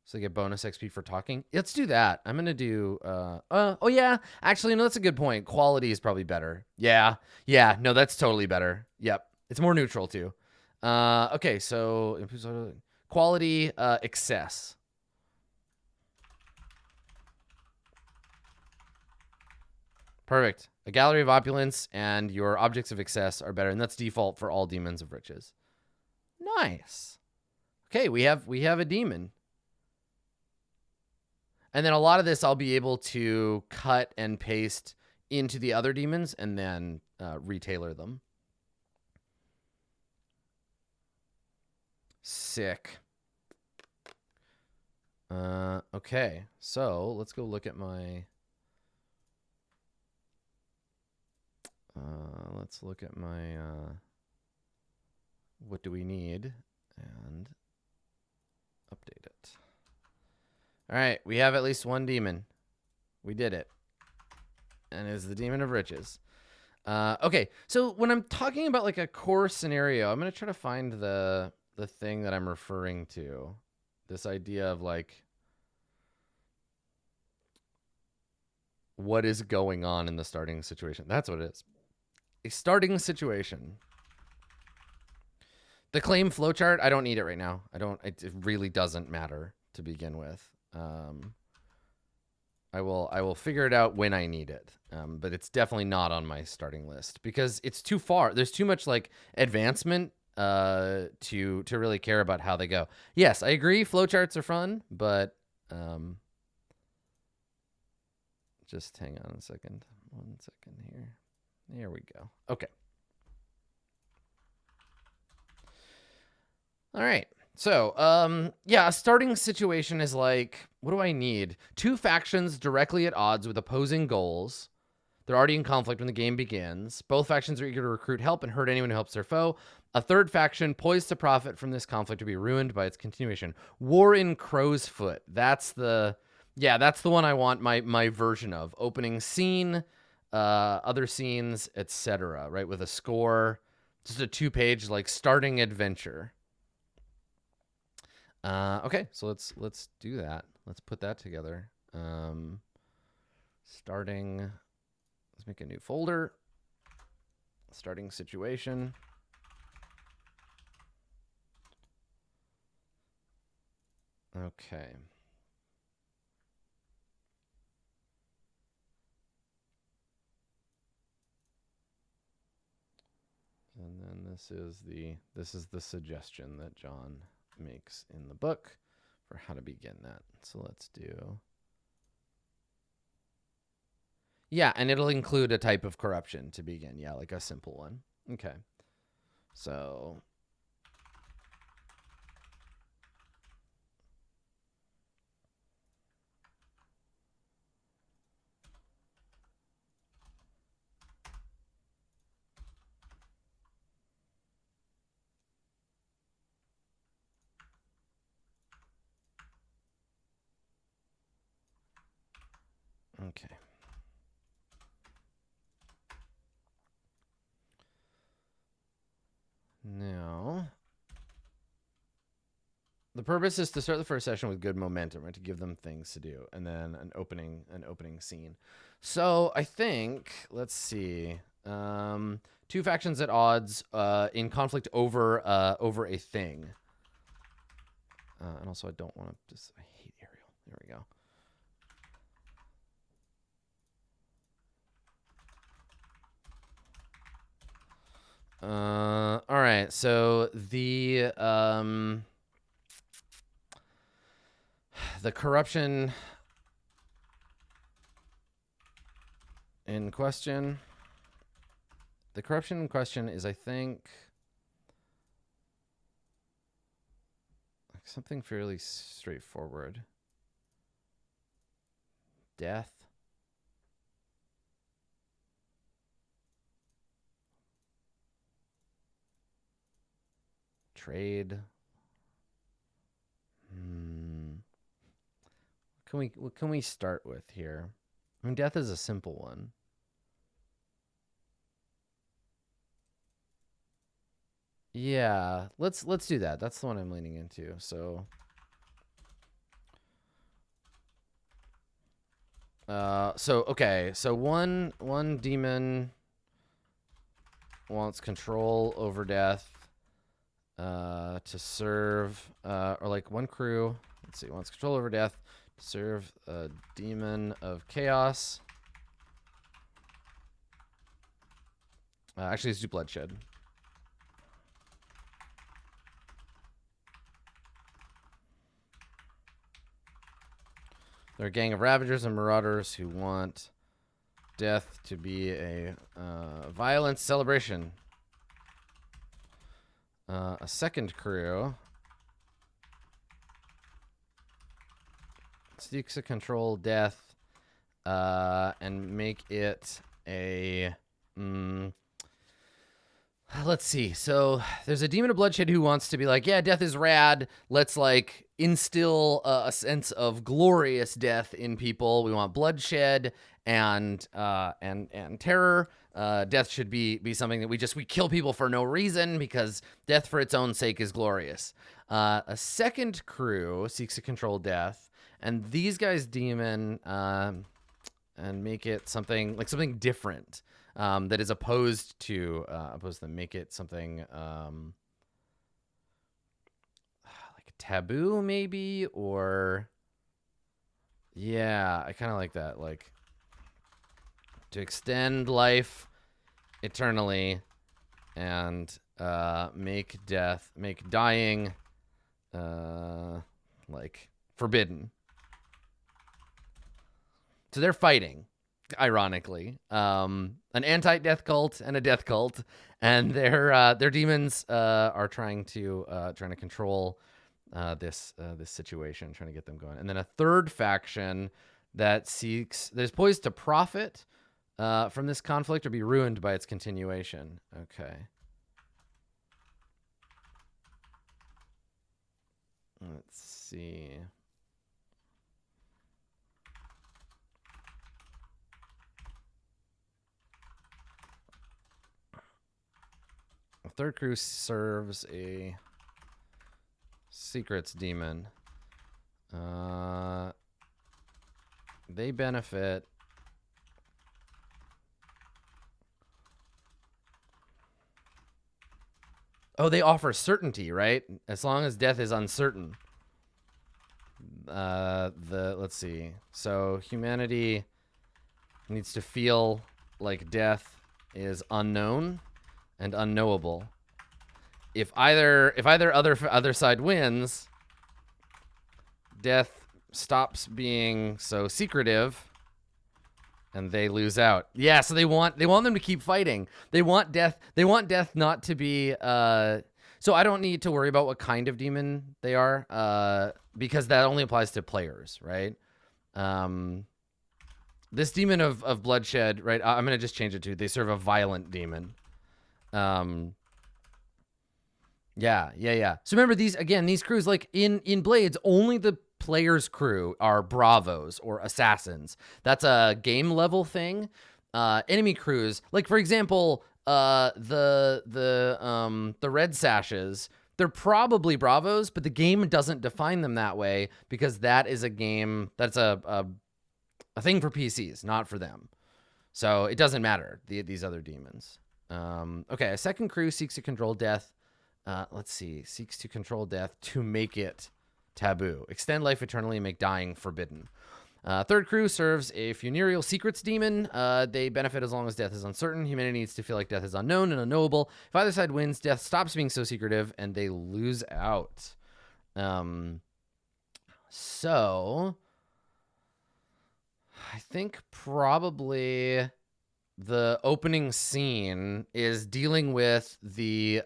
S1: So they get bonus XP for talking. Let's do that. I'm going to do... oh, yeah. Actually, no, that's a good point. Quality is probably better. Yeah. Yeah. No, that's totally better. Yep. It's more neutral, too. Okay, so... Quality, excess. Perfect. A Gallery of Opulence and your Objects of Excess are better, and that's default for all Demons of Riches. Nice. Okay, we have a demon. And then a lot of this I'll be able to cut and paste into the other demons and then retailor them. Sick. Okay, so let's go look at my... let's look at my... what do we need? And update it. All right, we have at least one demon. We did it. And it's the Demon of Riches. Okay, so when I'm talking about like a core scenario, I'm going to try to find the thing that I'm referring to. This idea of like... what is going on in the starting situation. That's what it is. A starting situation. The claim flowchart, I don't need it right now. It really doesn't matter to begin with. I will figure it out when I need it. But it's definitely not on my starting list because it's too far. There's too much like advancement to really care about how they go. Yes, I agree. Flowcharts are fun, but just hang on a second. 1 second here. There we go. Okay. All right. So, yeah, a starting situation is like, what do I need? 2 factions directly at odds with opposing goals. They're already in conflict when the game begins. Both factions are eager to recruit help and hurt anyone who helps their foe. A third faction poised to profit from this conflict to be ruined by its continuation. War in Crow's Foot. That's the one I want my version of. Opening scene, other scenes, etc. Right, with a score. Just a 2-page like starting adventure. Okay, so let's do that. Let's put that together. Starting. Let's make a new folder. Starting situation. Okay. And then this is the suggestion that John makes in the book for how to begin that. So let's do. Yeah, and it'll include a type of corruption to begin. Yeah, like a simple one. Okay. So okay. Now, the purpose is to start the first session with good momentum, right? To give them things to do, and then an opening scene. So I think, let's see, 2 factions at odds, in conflict over a thing. And also, I don't want to I hate Arial. There we go. All right. So the corruption in question. The corruption in question is, I think, like something fairly straightforward. Death. Trade. What can we start with here? I mean, death is a simple one. Yeah, let's do that. That's the one I'm leaning into. So okay. So one demon wants control over death to serve or like one crew, let's see, wants control over death to serve a demon of chaos. Actually, let's do bloodshed. They're a gang of ravagers and marauders who want death to be a violent celebration. A second crew seeks to control death and make it a... let's see. So there's a demon of bloodshed who wants to be like, yeah, death is rad. Let's like instill a sense of glorious death in people. We want bloodshed and terror. Death should be something that we kill people for no reason because death for its own sake is glorious. A second crew seeks to control death, and these guys' demon make it something like something different that is opposed to make it something like taboo maybe, or yeah, I kind of like that, like to extend life eternally and make dying like forbidden. So they're fighting, ironically, an anti-death cult and a death cult, and their demons are trying to control this situation, trying to get them going. And then a third faction that is poised to profit from this conflict or be ruined by its continuation. Okay. Let's see. The third crew serves a secrets demon. They benefit. Oh, they offer certainty, right? As long as death is uncertain. Let's see. So humanity needs to feel like death is unknown and unknowable. If either other side wins, death stops being so secretive and they lose out. Yeah, so they want them to keep fighting. They want death not to be so I don't need to worry about what kind of demon they are, because that only applies to players, right? This demon of bloodshed, right? I'm gonna just change it to they serve a violent demon. Yeah. So remember these crews, like in Blades, only the player's crew are bravos or assassins. That's a game level thing. Enemy crews, like for example, the red sashes, they're probably bravos, but the game doesn't define them that way because that is a game that's a thing for PCs, not for them. So it doesn't matter, these other demons. Okay, a second crew seeks to control death. Let's see, seeks to control death to make it taboo. Extend life eternally and make dying forbidden. Third crew serves a funereal secrets demon. They benefit as long as death is uncertain. Humanity needs to feel like death is unknown and unknowable. If either side wins, death stops being so secretive and they lose out. So I think probably the opening scene is dealing with the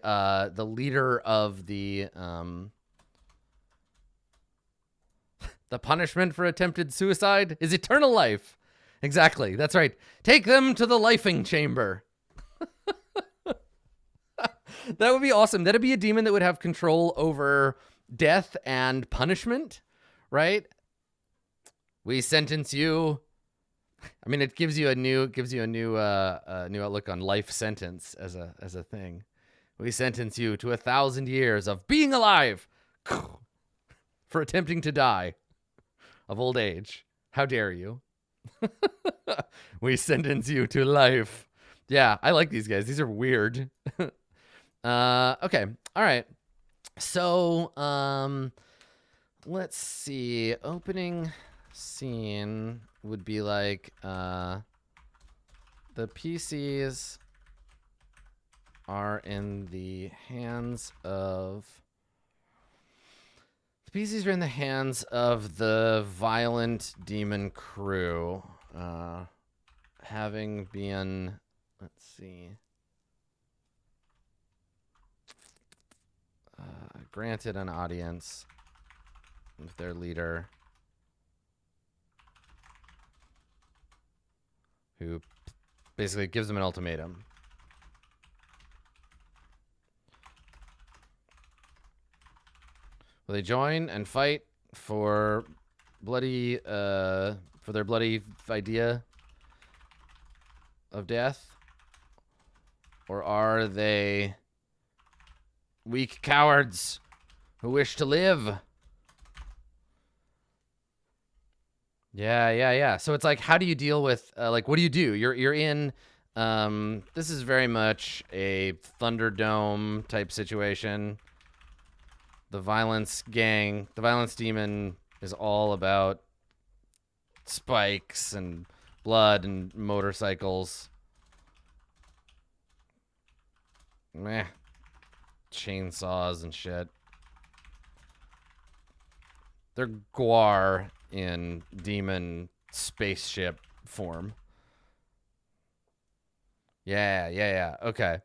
S1: leader of the punishment for attempted suicide is eternal life. Exactly. That's right. Take them to the lifing chamber. That would be awesome. That'd be a demon that would have control over death and punishment, right? We sentence you. I mean, it gives you a new outlook on life sentence as a thing. We sentence you to 1,000 years of being alive for attempting to die of old age. How dare you? We sentence you to life. Yeah, I like these guys. These are weird. Okay. All right. So, let's see. Opening scene would be like the PCs are in the hands of the violent demon crew, having been, let's see, granted an audience with their leader, who basically gives them an ultimatum. Will they join and fight for their bloody idea of death? Or are they weak cowards who wish to live? Yeah. So it's like, how do you deal with like, what do you do? You're in. This is very much a Thunderdome type situation. The violence demon is all about spikes and blood and motorcycles. Meh. Chainsaws and shit. They're guar in demon spaceship form. Yeah. Okay.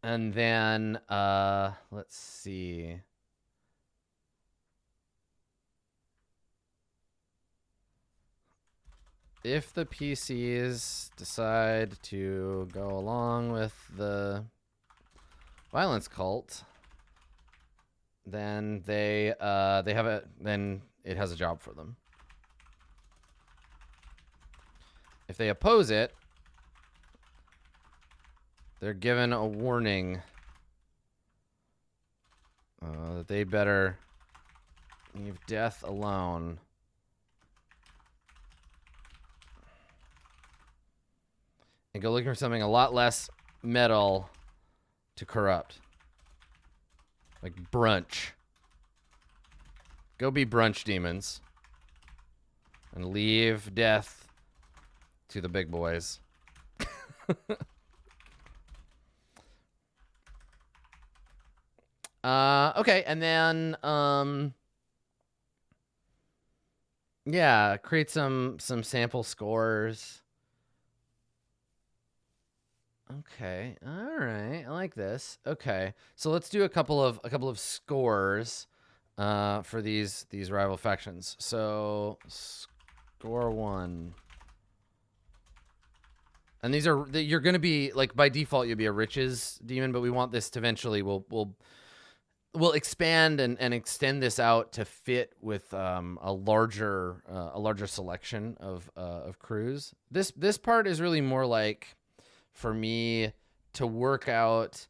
S1: And then let's see. If the PCs decide to go along with the violence cult, then they have a then it has a job for them. If they oppose it, they're given a warning that they better leave death alone. And go looking for something a lot less metal to corrupt. Like brunch. Go be brunch demons. And leave death to the big boys. Okay, and then yeah, create some sample scores. Okay, all right, I like this. Okay, so let's do a couple of scores for these rival factions. So score 1. And these are you're going to be like by default you'll be a riches demon, but we want this to eventually we'll expand and extend this out to fit with a larger selection of crews. This part is really more like for me to work out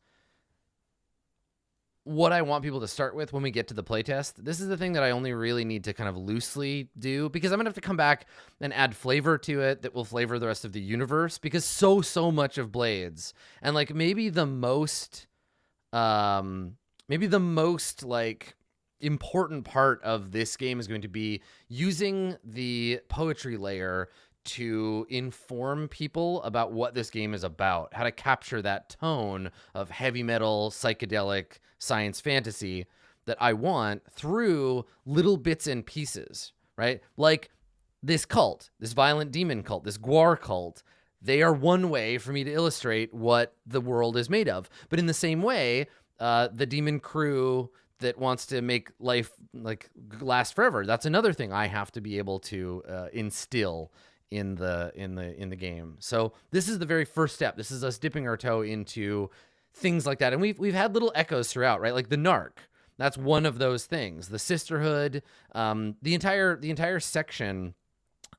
S1: what I want people to start with when we get to the playtest. This is the thing that I only really need to kind of loosely do because I'm gonna have to come back and add flavor to it that will flavor the rest of the universe, because so much of Blades, and like maybe the most like important part of this game is going to be using the poetry layer to inform people about what this game is about, how to capture that tone of heavy metal, psychedelic, science fantasy that I want through little bits and pieces, right? Like this cult, this violent demon cult, this guar cult, they are one way for me to illustrate what the world is made of. But in the same way, the demon crew that wants to make life like last forever, that's another thing I have to be able to instill in the game. So this is the very first step. This is us dipping our toe into things like that. And we've had little echoes throughout, right? Like the Narc. That's one of those things. The Sisterhood, the entire section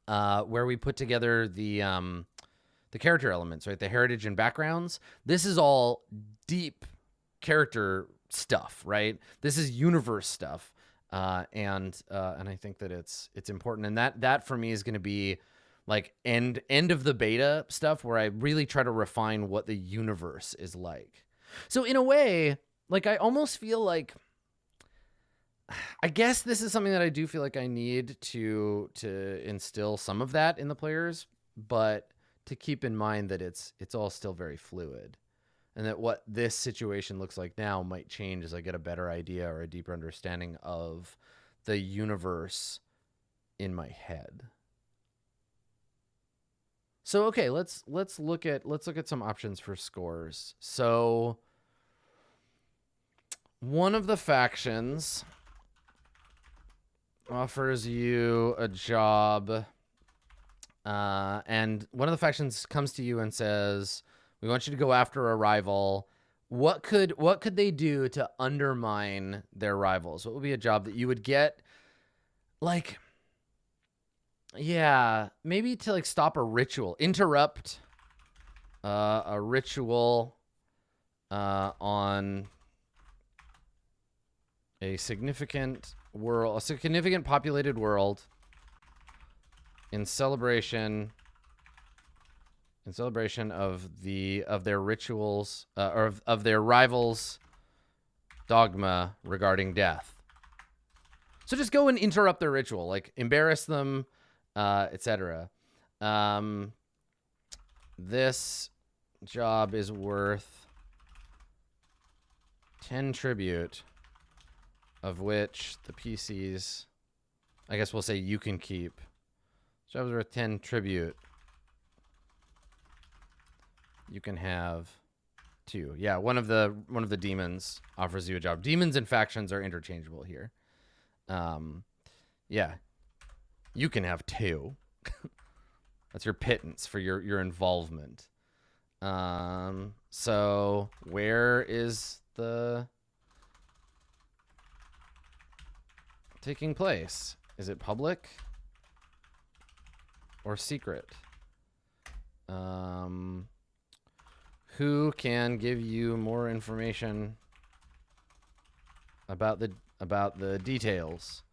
S1: where we put together the character elements, right? The heritage and backgrounds. This is all deep character stuff, right? This is universe stuff. And I think that it's important. And that for me is going to be like end of the beta stuff where I really try to refine what the universe is like. So in a way, like I almost feel like, I guess this is something that I do feel like I need to instill some of that in the players, but to keep in mind that it's all still very fluid, and that what this situation looks like now might change as I get a better idea or a deeper understanding of the universe in my head. So okay, let's look at some options for scores. So one of the factions offers you a job, and one of the factions comes to you and says, "We want you to go after a rival." What could they do to undermine their rivals? What would be a job that you would get, like? Yeah, maybe to like stop a ritual, interrupt a ritual on a significant world, a significant populated world in celebration of their rituals or of their rivals' dogma regarding death. So just go and interrupt their ritual, like embarrass them, etc. This job is worth 10 tribute, of which the PCs, I guess we'll say you can keep. This job is worth 10 tribute. You can have 2. Yeah, one of the demons offers you a job. Demons and factions are interchangeable here. Yeah, you can have 2. That's your pittance for your involvement. So where is the taking place? Is it public or secret? Who can give you more information about the details?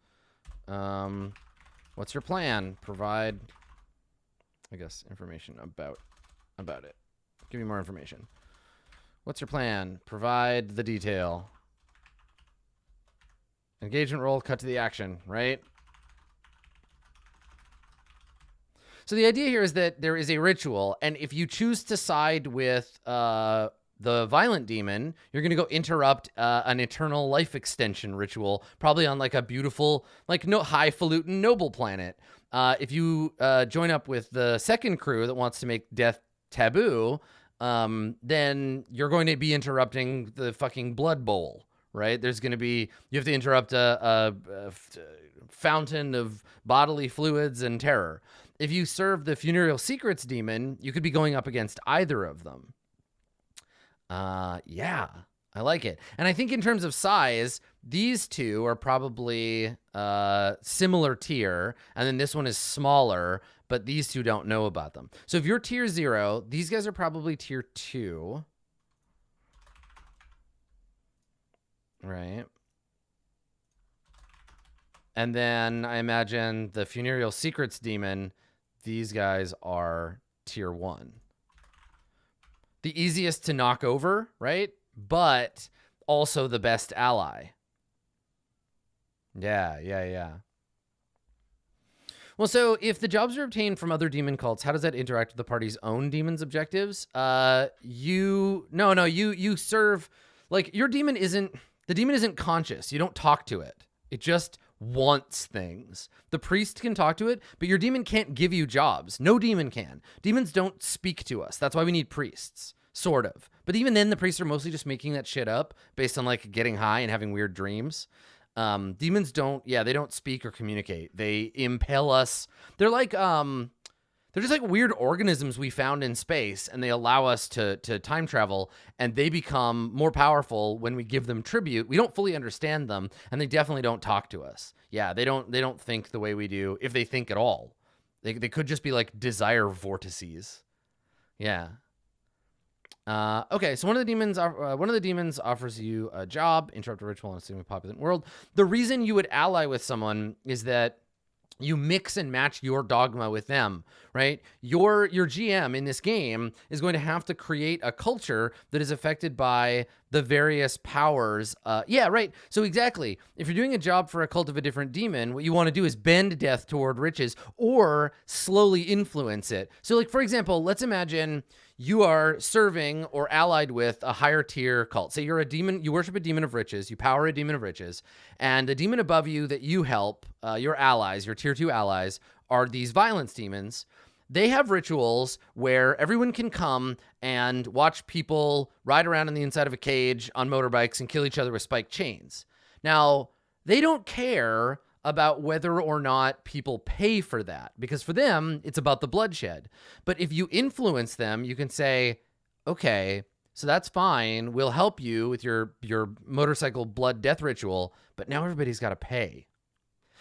S1: What's your plan? Provide, I guess, information about it. Give me more information. What's your plan? Provide the detail. Engagement roll, cut to the action, right? So the idea here is that there is a ritual, and if you choose to side with the violent demon, you're going to go interrupt an eternal life extension ritual, probably on like a beautiful, like highfalutin noble planet. If you join up with the second crew that wants to make death taboo, then you're going to be interrupting the fucking blood bowl, right? There's going to be, you have to interrupt a fountain of bodily fluids and terror. If you serve the funereal secrets demon, you could be going up against either of them. Yeah, I like it. And I think in terms of size, these two are probably similar tier, and then this one is smaller, but these two don't know about them. So if you're tier 0, these guys are probably tier 2. Right. And then I imagine the funereal secrets demon, these guys are tier 1. The easiest to knock over, right? But also the best ally. Yeah. Well, so if the jobs are obtained from other demon cults, how does that interact with the party's own demon's objectives? You serve, like, your demon isn't, the demon isn't conscious. You don't talk to it. It just wants things. The priest can talk to it, but your demon can't give you jobs. No demon can. Demons don't speak to us. That's why we need priests, sort of. But even then, the priests are mostly just making that shit up based on like getting high and having weird dreams. Demons don't, they don't speak or communicate. They impel us. They're like, they're just like weird organisms we found in space, and they allow us to time travel, and they become more powerful when we give them tribute. We don't fully understand them, and they definitely don't talk to us. Yeah, they don't think the way we do, if they think at all. They could just be like desire vortices. Yeah. Okay, so one of the demons offers you a job, interrupt a ritual in a semi-populous world. The reason you would ally with someone is that you mix and match your dogma with them, right? Your GM in this game is going to have to create a culture that is affected by the various powers. Yeah, right. So exactly. If you're doing a job for a cult of a different demon, what you want to do is bend death toward riches or slowly influence it. So like, for example, let's imagine you are serving or allied with a higher tier cult. Say you're a demon, you worship a demon of riches, you power a demon of riches, and the demon above you that you help, your allies, your tier 2 allies, are these violence demons. They have rituals where everyone can come and watch people ride around on the inside of a cage on motorbikes and kill each other with spiked chains. Now, they don't care about whether or not people pay for that, because for them, it's about the bloodshed. But if you influence them, you can say, okay, so that's fine. We'll help you with your motorcycle blood death ritual, but now everybody's got to pay.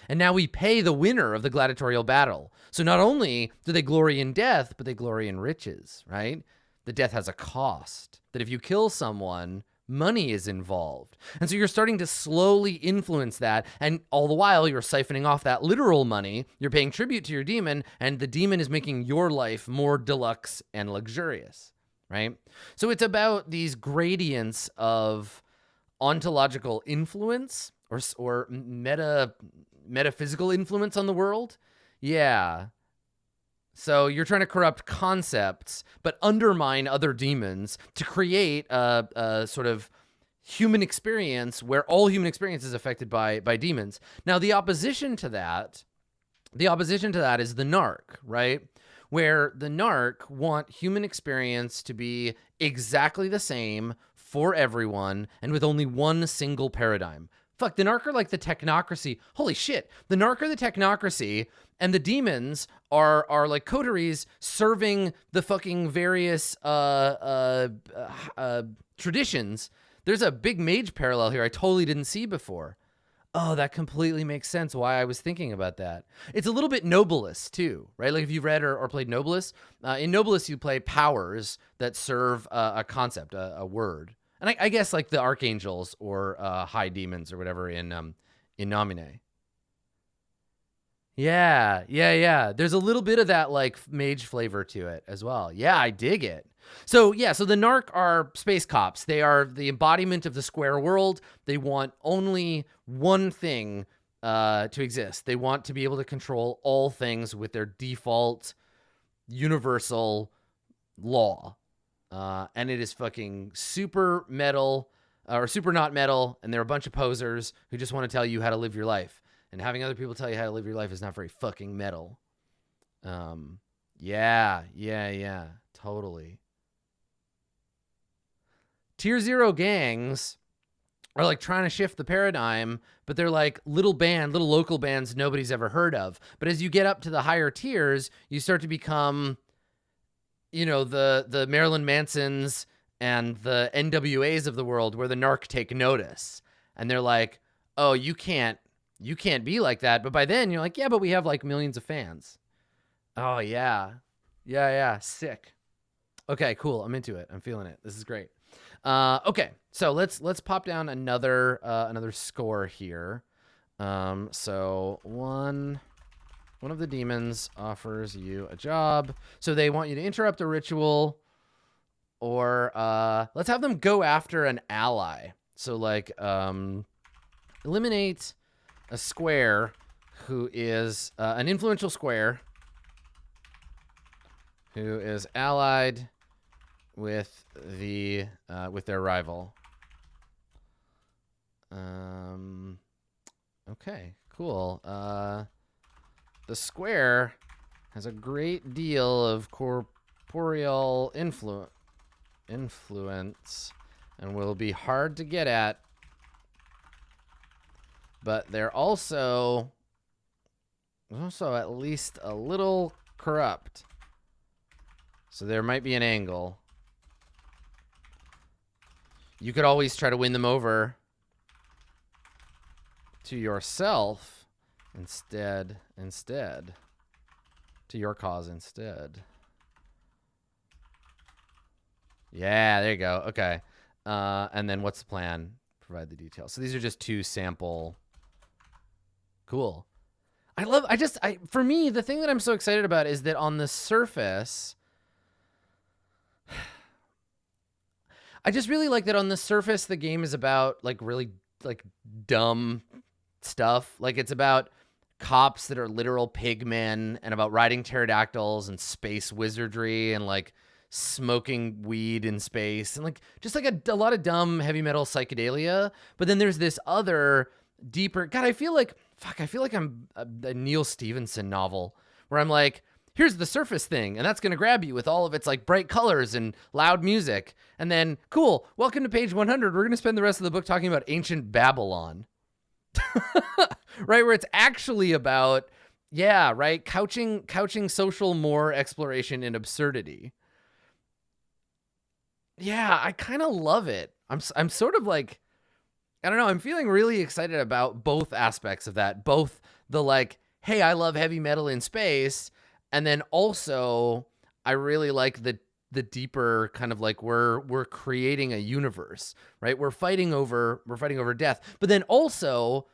S1: And now we pay the winner of the gladiatorial battle. So not only do they glory in death, but they glory in riches, right? The death has a cost. That if you kill someone, money is involved. And so you're starting to slowly influence that. And all the while you're siphoning off that literal money. You're paying tribute to your demon, and the demon is making your life more deluxe and luxurious, right? So it's about these gradients of ontological influence or metaphysical influence on the world. Yeah. So you're trying to corrupt concepts, but undermine other demons to create a sort of human experience where all human experience is affected by demons. Now, the opposition to that is the narc, right? Where the narc want human experience to be exactly the same for everyone and with only one single paradigm. Fuck, the narc are like the technocracy. Holy shit. The narc are the technocracy, and the demons are like coteries serving the fucking various traditions. There's a big mage parallel here I totally didn't see before. Oh, that completely makes sense why I was thinking about that. It's a little bit Nobilis too, right? Like if you've read or played Nobilis, in Nobilis you play powers that serve a concept, a word. And I guess like the archangels or high demons or whatever in Nomine. Yeah. There's a little bit of that like mage flavor to it as well. Yeah, I dig it. So the narc are space cops. They are the embodiment of the square world. They want only one thing to exist. They want to be able to control all things with their default universal law. And it is fucking super metal or super not metal. And they're a bunch of posers who just want to tell you how to live your life. And having other people tell you how to live your life is not very fucking metal. Yeah, totally. Tier 0 gangs are like trying to shift the paradigm, but they're like little local bands nobody's ever heard of. But as you get up to the higher tiers, you start to become, the Marilyn Mansons and the NWAs of the world where the narc take notice. And they're like, oh, you can't be like that. But by then you're like, yeah, but we have like millions of fans. Oh yeah. Sick. Okay, cool. I'm into it. I'm feeling it. This is great. Okay. So let's pop down another score here. So one of the demons offers you a job. So they want you to interrupt a ritual or, let's have them go after an ally. So like, eliminate a square who is an influential square who is allied with their rival. Okay, cool. The square has a great deal of corporeal influence and will be hard to get at. But they're also at least a little corrupt. So there might be an angle. You could always try to win them over to yourself instead. To your cause instead. Yeah, there you go. Okay. And then what's the plan? Provide the details. So these are just two sample. Cool. For me, the thing that I'm so excited about is that on the surface, I just really like that on the surface, the game is about like really like dumb stuff. Like it's about cops that are literal pigmen and about riding pterodactyls and space wizardry and like smoking weed in space and like just like a lot of dumb heavy metal psychedelia. But then there's this other deeper, God, I feel like I'm a Neil Stevenson novel where I'm like, here's the surface thing, and that's going to grab you with all of its like bright colors and loud music. And then, cool, welcome to page 100. We're going to spend the rest of the book talking about ancient Babylon. Right? Where it's actually about, yeah, right? Couching social more exploration in absurdity. Yeah, I kind of love it. I'm sort of like, I don't know, I'm feeling really excited about both aspects of that. Both the like, hey, I love heavy metal in space, and then also I really like the the deeper kind of like we're creating a universe, right? We're fighting over death, but then also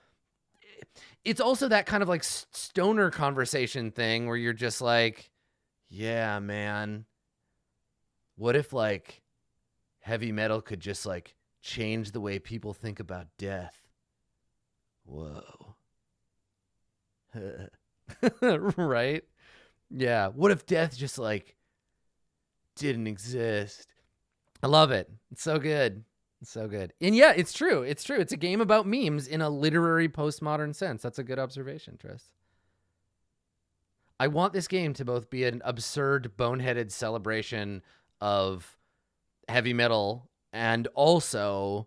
S1: it's also that kind of like stoner conversation thing where you're just like, yeah, man, what if like heavy metal could just like change the way people think about death? Whoa. Right? Yeah. What if death just like didn't exist? I love it. It's so good. It's so good. And yeah, it's true. It's true. It's a game about memes in a literary postmodern sense. That's a good observation, Tris. I want this game to both be an absurd, boneheaded celebration of heavy metal and also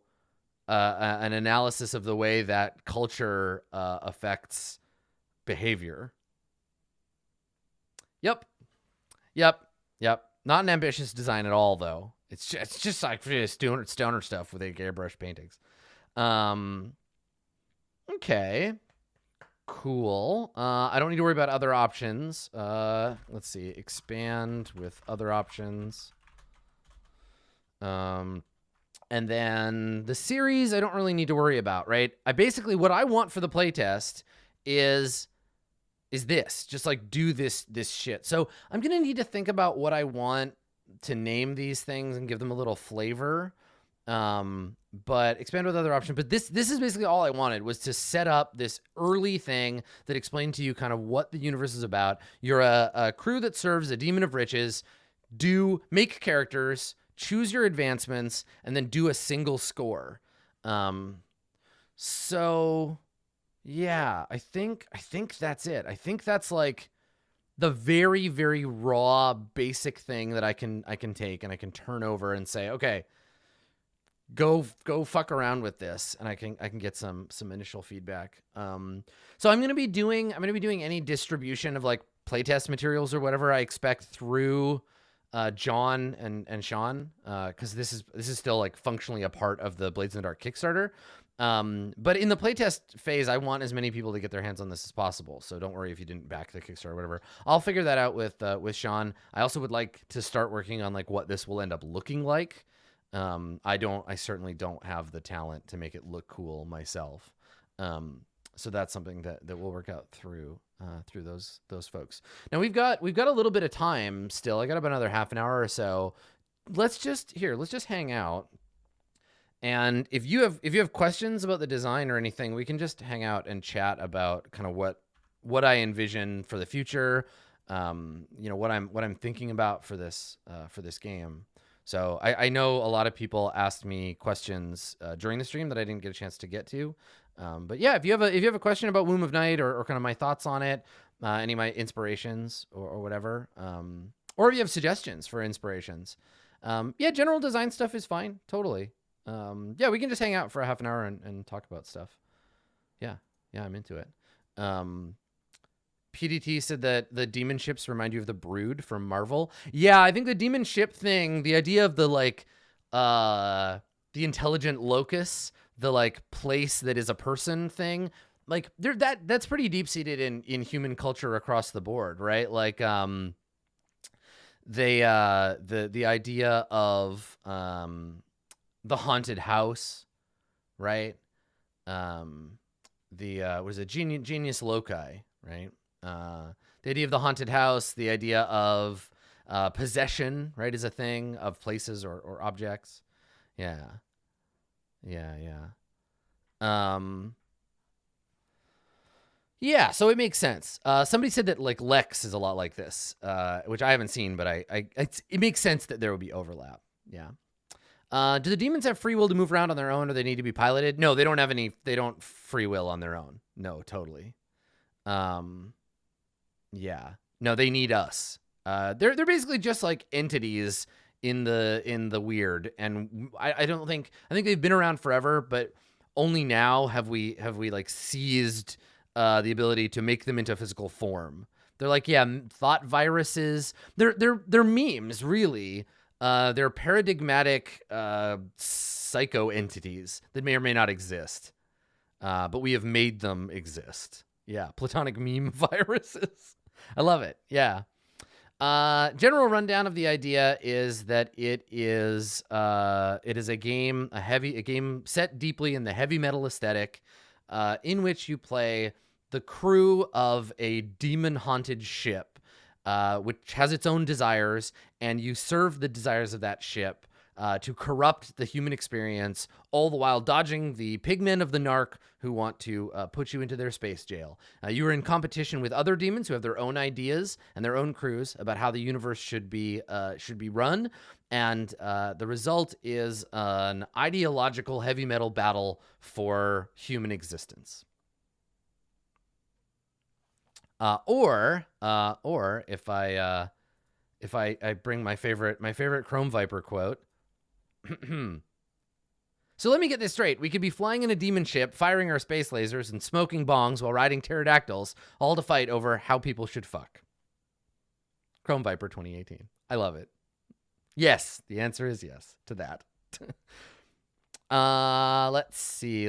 S1: an analysis of the way that culture affects behavior. Yep. Not an ambitious design at all, though. It's just like stoner stuff with airbrush paintings. Okay. Cool. I don't need to worry about other options. Let's see. Expand with other options. And then the series, I don't really need to worry about, right? What I want for the playtest is this. Just like do this shit. So I'm going to need to think about what I want to name these things and give them a little flavor. But expand with other options. But this is basically all I wanted, was to set up this early thing that explained to you kind of what the universe is about. You're a crew that serves a demon of riches. Make characters, choose your advancements, and then do a single score. So yeah, I think that's it. I think that's like the very, very raw, basic thing that I can take and I can turn over and say, okay, go fuck around with this, and I can get some initial feedback. So I'm gonna be doing any distribution of like playtest materials or whatever I expect through John and Sean, because this is still like functionally a part of the Blades in the Dark Kickstarter. But in the playtest phase, I want as many people to get their hands on this as possible. So don't worry if you didn't back the Kickstarter or whatever. I'll figure that out with Sean. I also would like to start working on like what this will end up looking like. I certainly don't have the talent to make it look cool myself. So that's something that we'll work out through those folks. Now we've got a little bit of time still. I got about another half an hour or so. Let's just hang out. And if you have questions about the design or anything, we can just hang out and chat about kind of what I envision for the future. What I'm thinking about for this game. So I know a lot of people asked me questions during the stream that I didn't get a chance to get to. But yeah, if you have a question about Womb of Night or kind of my thoughts on it, any of my inspirations or whatever, or if you have suggestions for inspirations, general design stuff is fine. Totally. We can just hang out for a half an hour and talk about stuff. Yeah, I'm into it. PDT said that the demon ships remind you of the Brood from Marvel. Yeah, I think the demon ship thing, the idea of the like the intelligent locus, the like place that is a person thing, like that's pretty deep seated in human culture across the board, right? Like the idea of the haunted house, right? Was it genius loci, right? The idea of the haunted house, the idea of possession, right, is a thing of places or objects. Yeah. So it makes sense. Somebody said that like Lex is a lot like this, which I haven't seen, but it makes sense that there would be overlap. Yeah. Do the demons have free will to move around on their own, or they need to be piloted? No, they don't free will on their own. No, totally. Yeah. No, they need us. They're basically just like entities in the weird, and I think they've been around forever, but only now have we like seized the ability to make them into physical form. They're like, thought viruses. They're memes, really. They're paradigmatic psycho entities that may or may not exist, but we have made them exist. Yeah, platonic meme viruses. I love it. Yeah. General rundown of the idea is that it is a game set deeply in the heavy metal aesthetic, in which you play the crew of a demon haunted ship, which has its own desires, and you serve the desires of that ship to corrupt the human experience, all the while dodging the pigmen of the narc who want to put you into their space jail. You are in competition with other demons who have their own ideas and their own crews about how the universe should be run, and the result is an ideological heavy metal battle for human existence. Or if I bring my favorite Chrome Viper quote. So let me get this straight. We could be flying in a demon ship, firing our space lasers, and smoking bongs while riding pterodactyls, all to fight over how people should fuck. Chrome Viper 2018. I love it. Yes, the answer is yes to that. Let's see.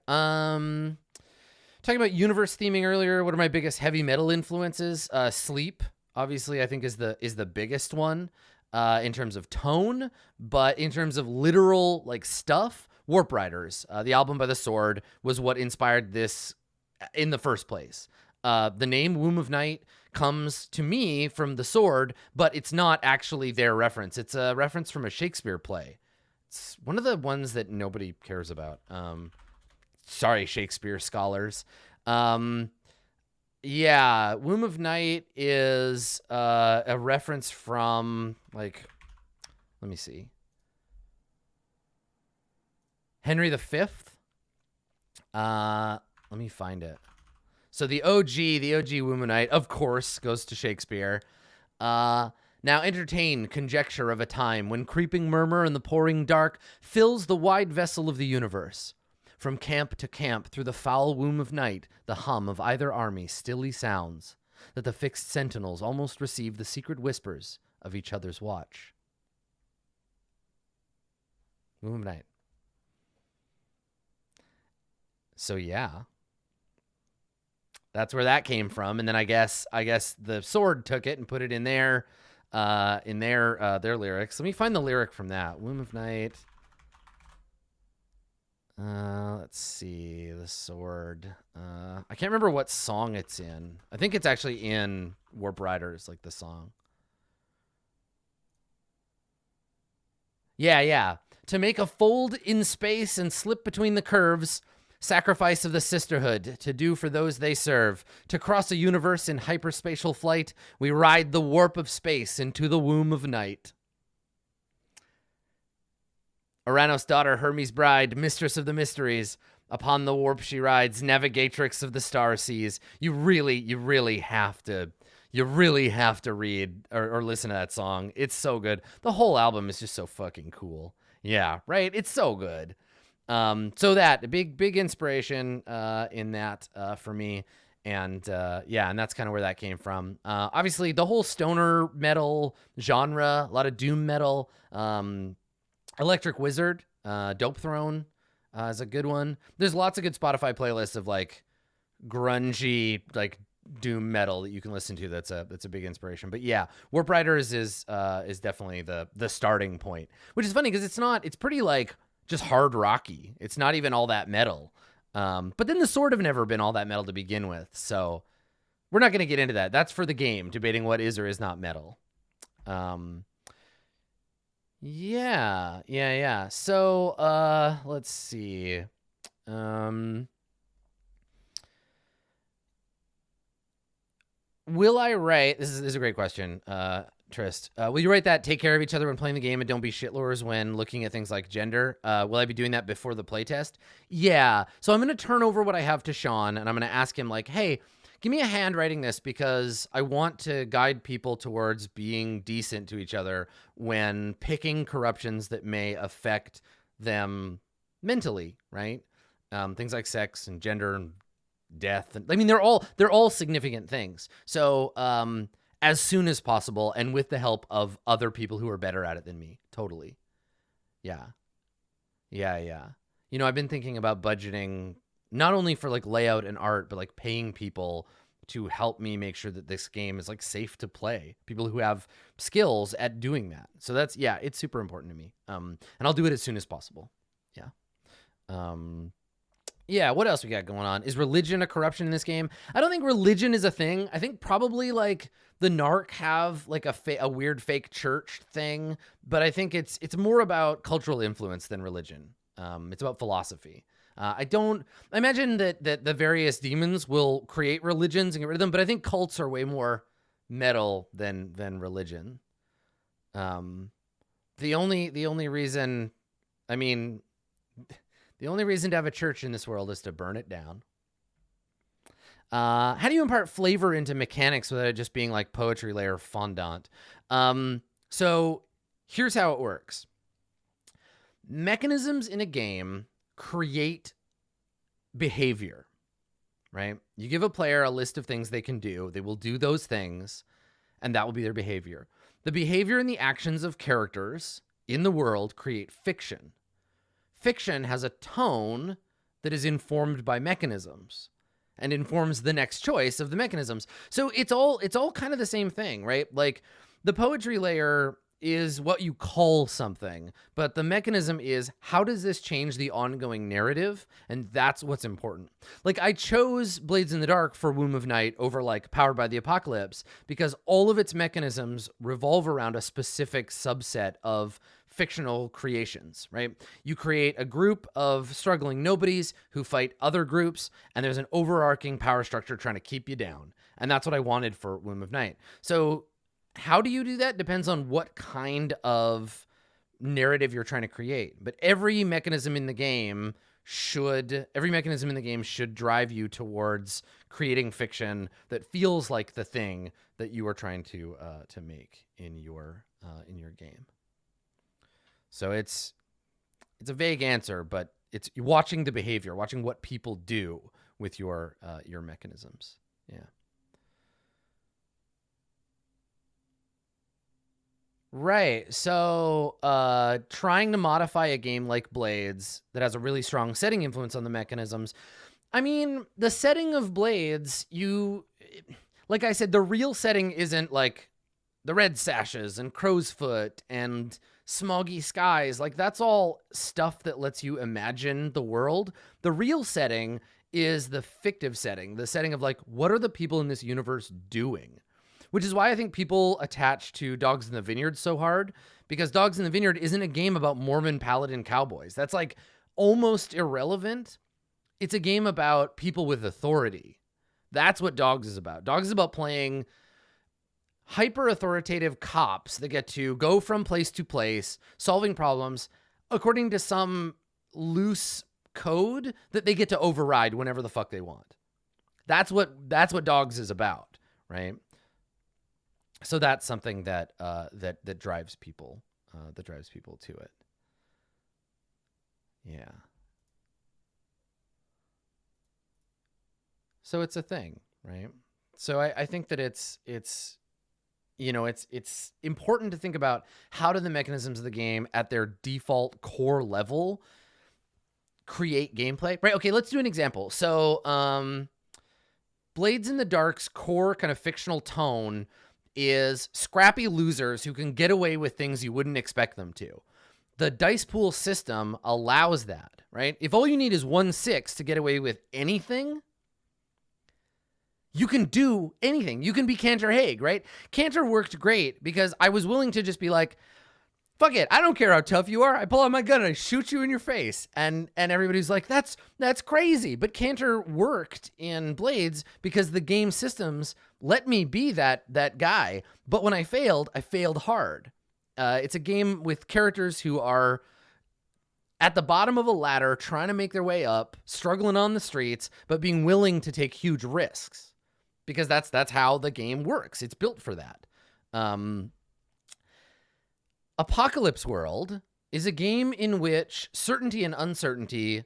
S1: Talking about universe theming earlier, what are my biggest heavy metal influences? Sleep, obviously, I think is the biggest one. In terms of tone, but in terms of literal like stuff, Warp Riders, the album by The Sword, was what inspired this in the first place. The name Womb of Night comes to me from The Sword, but it's not actually their reference. It's a reference from a Shakespeare play. It's one of the ones that nobody cares about. Sorry, Shakespeare scholars. Yeah, Womb of Night is a reference from, like, let me see. Henry V? Let me find it. So the OG Womb of Night, of course, goes to Shakespeare. Now entertain conjecture of a time when creeping murmur and the pouring dark fills the wide vessel of the universe. From camp to camp, through the foul womb of night, the hum of either army stilly sounds, that the fixed sentinels almost receive the secret whispers of each other's watch. Womb of Night. So yeah, that's where that came from, and then I guess the Sword took it and put it in their lyrics. Let me find the lyric from that. Womb of Night. Let's see, The Sword. I can't remember what song it's in. I think it's actually in Warp Riders, like the song. Yeah. To make a fold in space and slip between the curves, sacrifice of the Sisterhood, to do for those they serve. To cross a universe in hyperspatial flight, we ride the warp of space into the womb of night. Aranos' daughter, Hermes' bride, mistress of the mysteries, upon the warp she rides, navigatrix of the star seas. You really have to read or listen to that song. It's so good. The whole album is just so fucking cool. Yeah, right? It's so good. So that, a big inspiration in that for me. And and that's kind of where that came from. Obviously, the whole stoner metal genre, a lot of doom metal, Electric Wizard, Dope Throne is a good one. There's lots of good Spotify playlists of like grungy, like doom metal that you can listen to. That's a big inspiration. But yeah, Warp Riders is definitely the starting point, which is funny because it's pretty like just hard rocky. It's not even all that metal. But then the Sword have never been all that metal to begin with. So we're not going to get into that. That's for the game, debating what is or is not metal. Yeah. So, let's see. Will I write, this is a great question, Trist. Will you write that take care of each other when playing the game and don't be shitlords when looking at things like gender? Will I be doing that before the playtest? Yeah. So I'm going to turn over what I have to Sean, and I'm going to ask him like, hey, give me a hand writing this because I want to guide people towards being decent to each other when picking corruptions that may affect them mentally, right? Things like sex and gender and death. And, I mean, they're all significant things. So as soon as possible and with the help of other people who are better at it than me. Totally. Yeah. You know, I've been thinking about budgeting not only for like layout and art, but like paying people to help me make sure that this game is like safe to play. People who have skills at doing that. So that's, yeah, it's super important to me. And I'll do it as soon as possible. Yeah. Yeah, what else we got going on? Is religion a corruption in this game? I don't think religion is a thing. I think probably like the Narc have like a weird fake church thing, but I think it's more about cultural influence than religion. It's about philosophy. I imagine that the various demons will create religions and get rid of them, but I think cults are way more metal than religion. The only reason, I mean, the only reason to have a church in this world is to burn it down. How do you impart flavor into mechanics without it just being like poetry layer fondant? So here's how it works. Mechanisms in a game create behavior, right? You give a player a list of things they can do. They will do those things, and that will be their behavior. The behavior and the actions of characters in the world create fiction. Fiction has a tone that is informed by mechanisms and informs the next choice of the mechanisms. So it's all kind of the same thing, right? Like the poetry layer is what you call something, but the mechanism is how does this change the ongoing narrative? And that's what's important. Like I chose Blades in the Dark for Womb of Night over like Powered by the Apocalypse because all of its mechanisms revolve around a specific subset of fictional creations, right? You create a group of struggling nobodies who fight other groups, and there's an overarching power structure trying to keep you down. And that's what I wanted for Womb of Night. So how do you do that? Depends on what kind of narrative you're trying to create. But every mechanism in the game should drive you towards creating fiction that feels like the thing that you are trying to make in your game. So it's a vague answer, but it's watching the behavior, watching what people do with your mechanisms. Yeah. Right. So trying to modify a game like Blades that has a really strong setting influence on the mechanisms. I mean, the setting of Blades, like I said, the real setting isn't like the red sashes and crow's foot and smoggy skies. Like that's all stuff that lets you imagine the world. The real setting is the fictive setting, the setting of like, what are the people in this universe doing? Which is why I think people attach to Dogs in the Vineyard so hard, because Dogs in the Vineyard isn't a game about Mormon paladin cowboys. That's like almost irrelevant. It's a game about people with authority. That's what Dogs is about. Dogs is about playing hyper-authoritative cops that get to go from place to place, solving problems according to some loose code that they get to override whenever the fuck they want. That's what Dogs is about, right? So that's something that that drives people to it. Yeah. So it's a thing, right? So I think that it's important to think about how do the mechanisms of the game at their default core level create gameplay, right? Okay, let's do an example. So Blades in the Dark's core kind of fictional tone is scrappy losers who can get away with things you wouldn't expect them to. The dice pool system allows that, right? If all you need is 1/6 to get away with anything, you can do anything. You can be Cantor Hague, right? Cantor worked great because I was willing to just be like, fuck it, I don't care how tough you are. I pull out my gun and I shoot you in your face. And everybody's like, that's crazy. But Cantor worked in Blades because the game systems let me be that guy. But when I failed hard. It's a game with characters who are at the bottom of a ladder, trying to make their way up, struggling on the streets, but being willing to take huge risks. Because that's how the game works. It's built for that. Apocalypse World is a game in which certainty and uncertainty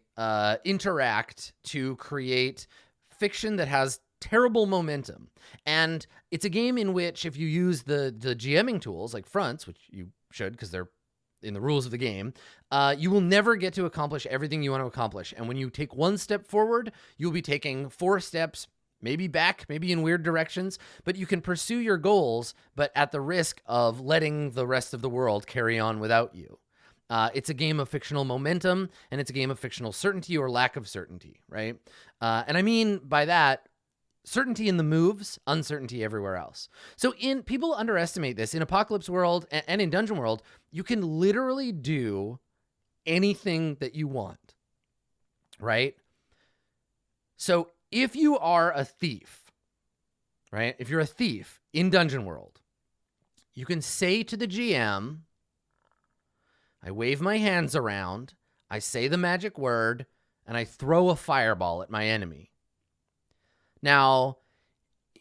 S1: interact to create fiction that has terrible momentum. And it's a game in which if you use the GMing tools like fronts, which you should because they're in the rules of the game, you will never get to accomplish everything you want to accomplish. And when you take one step forward, you'll be taking 4 steps maybe back, maybe in weird directions, but you can pursue your goals, but at the risk of letting the rest of the world carry on without you. It's a game of fictional momentum, and it's a game of fictional certainty or lack of certainty, right? And I mean by that, certainty in the moves, uncertainty everywhere else. So people underestimate this. In Apocalypse World and in Dungeon World, you can literally do anything that you want, right? So if you are a thief, right? If you're a thief in Dungeon World, you can say to the GM, I wave my hands around, I say the magic word, and I throw a fireball at my enemy. Now,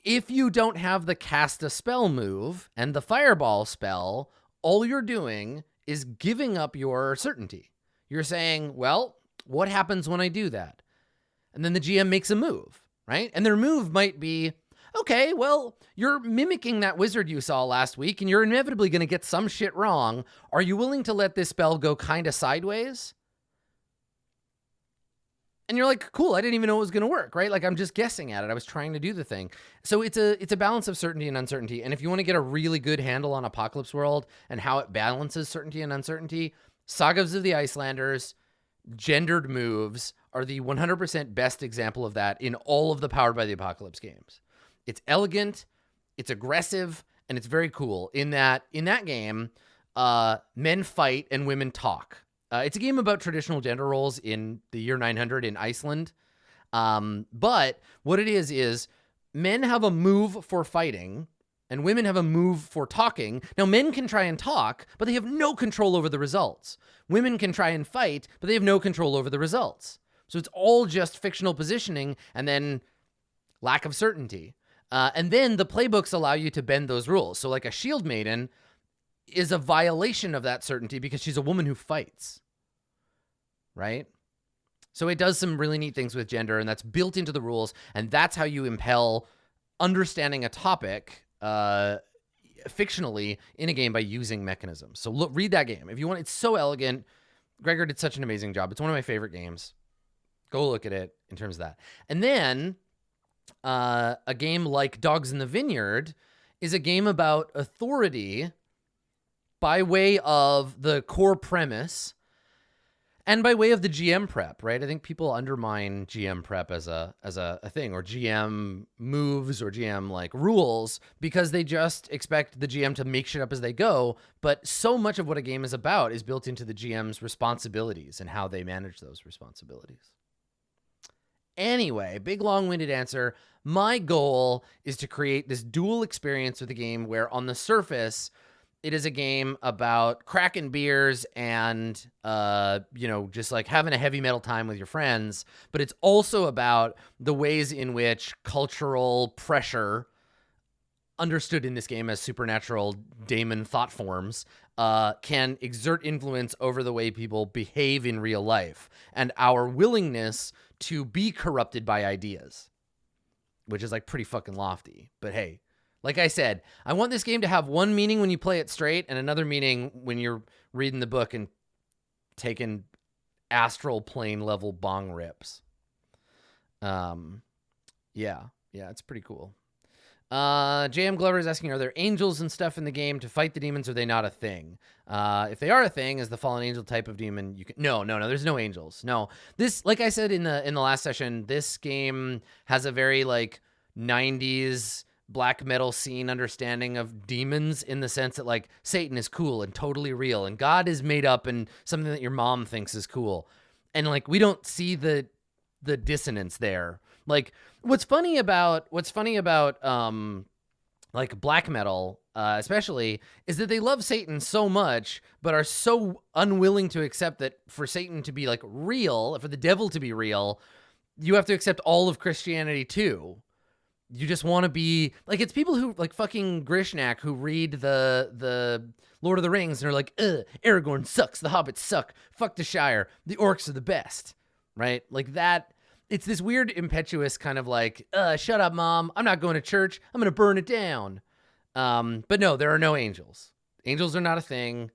S1: if you don't have the cast a spell move and the fireball spell, all you're doing is giving up your certainty. You're saying, well, what happens when I do that? And then the GM makes a move, right? And their move might be, okay, well, you're mimicking that wizard you saw last week, and you're inevitably going to get some shit wrong. Are you willing to let this spell go kind of sideways? And you're like, cool, I didn't even know it was going to work, right? Like, I'm just guessing at it. I was trying to do the thing. So it's a balance of certainty and uncertainty. And if you want to get a really good handle on Apocalypse World and how it balances certainty and uncertainty, Sagas of the Icelanders, gendered moves are the 100% best example of that in all of the Powered by the Apocalypse games. It's elegant, it's aggressive, and it's very cool in that game, men fight and women talk. It's a game about traditional gender roles in the year 900 in Iceland. But what it is men have a move for fighting and women have a move for talking. Now, men can try and talk, but they have no control over the results. Women can try and fight, but they have no control over the results. So it's all just fictional positioning and then lack of certainty. And then the playbooks allow you to bend those rules. So like a shield maiden is a violation of that certainty because she's a woman who fights, right? So it does some really neat things with gender, and that's built into the rules, and that's how you impel understanding a topic fictionally in a game by using mechanisms. So read that game. If you want, it's so elegant. Gregor did such an amazing job. It's one of my favorite games. Go look at it in terms of that. And then a game like Dogs in the Vineyard is a game about authority by way of the core premise and by way of the GM prep, right? I think people undermine GM prep as a thing, or GM moves or GM like rules, because they just expect the GM to make shit up as they go. But so much of what a game is about is built into the GM's responsibilities and how they manage those responsibilities. Anyway, big long-winded answer. My goal is to create this dual experience with a game where on the surface, it is a game about cracking beers and, just like having a heavy metal time with your friends. But it's also about the ways in which cultural pressure, understood in this game as supernatural daemon thought forms, can exert influence over the way people behave in real life and our willingness to be corrupted by ideas, which is like pretty fucking lofty. But hey, like I said, I want this game to have one meaning when you play it straight and another meaning when you're reading the book and taking astral plane level bong rips. Yeah, it's pretty cool. JM Glover is asking, are there angels and stuff in the game to fight the demons? Or are they not a thing? If they are a thing, is the fallen angel type of demon, you can... No, there's no angels. No, this, like I said in the last session, this game has a very like 90s black metal scene understanding of demons, in the sense that like Satan is cool and totally real, and God is made up and something that your mom thinks is cool. And like, we don't see the dissonance there. Like, what's funny about like black metal, especially, is that they love Satan so much, but are so unwilling to accept that for Satan to be like real, for the devil to be real, you have to accept all of Christianity too. You just want to be like, it's people who like fucking Grishnak who read the Lord of the Rings and are like, Aragorn sucks, the hobbits suck, fuck the Shire, the orcs are the best, right? Like that. It's this weird, impetuous kind of like, shut up, mom. I'm not going to church. I'm going to burn it down. But no, there are no angels. Angels are not a thing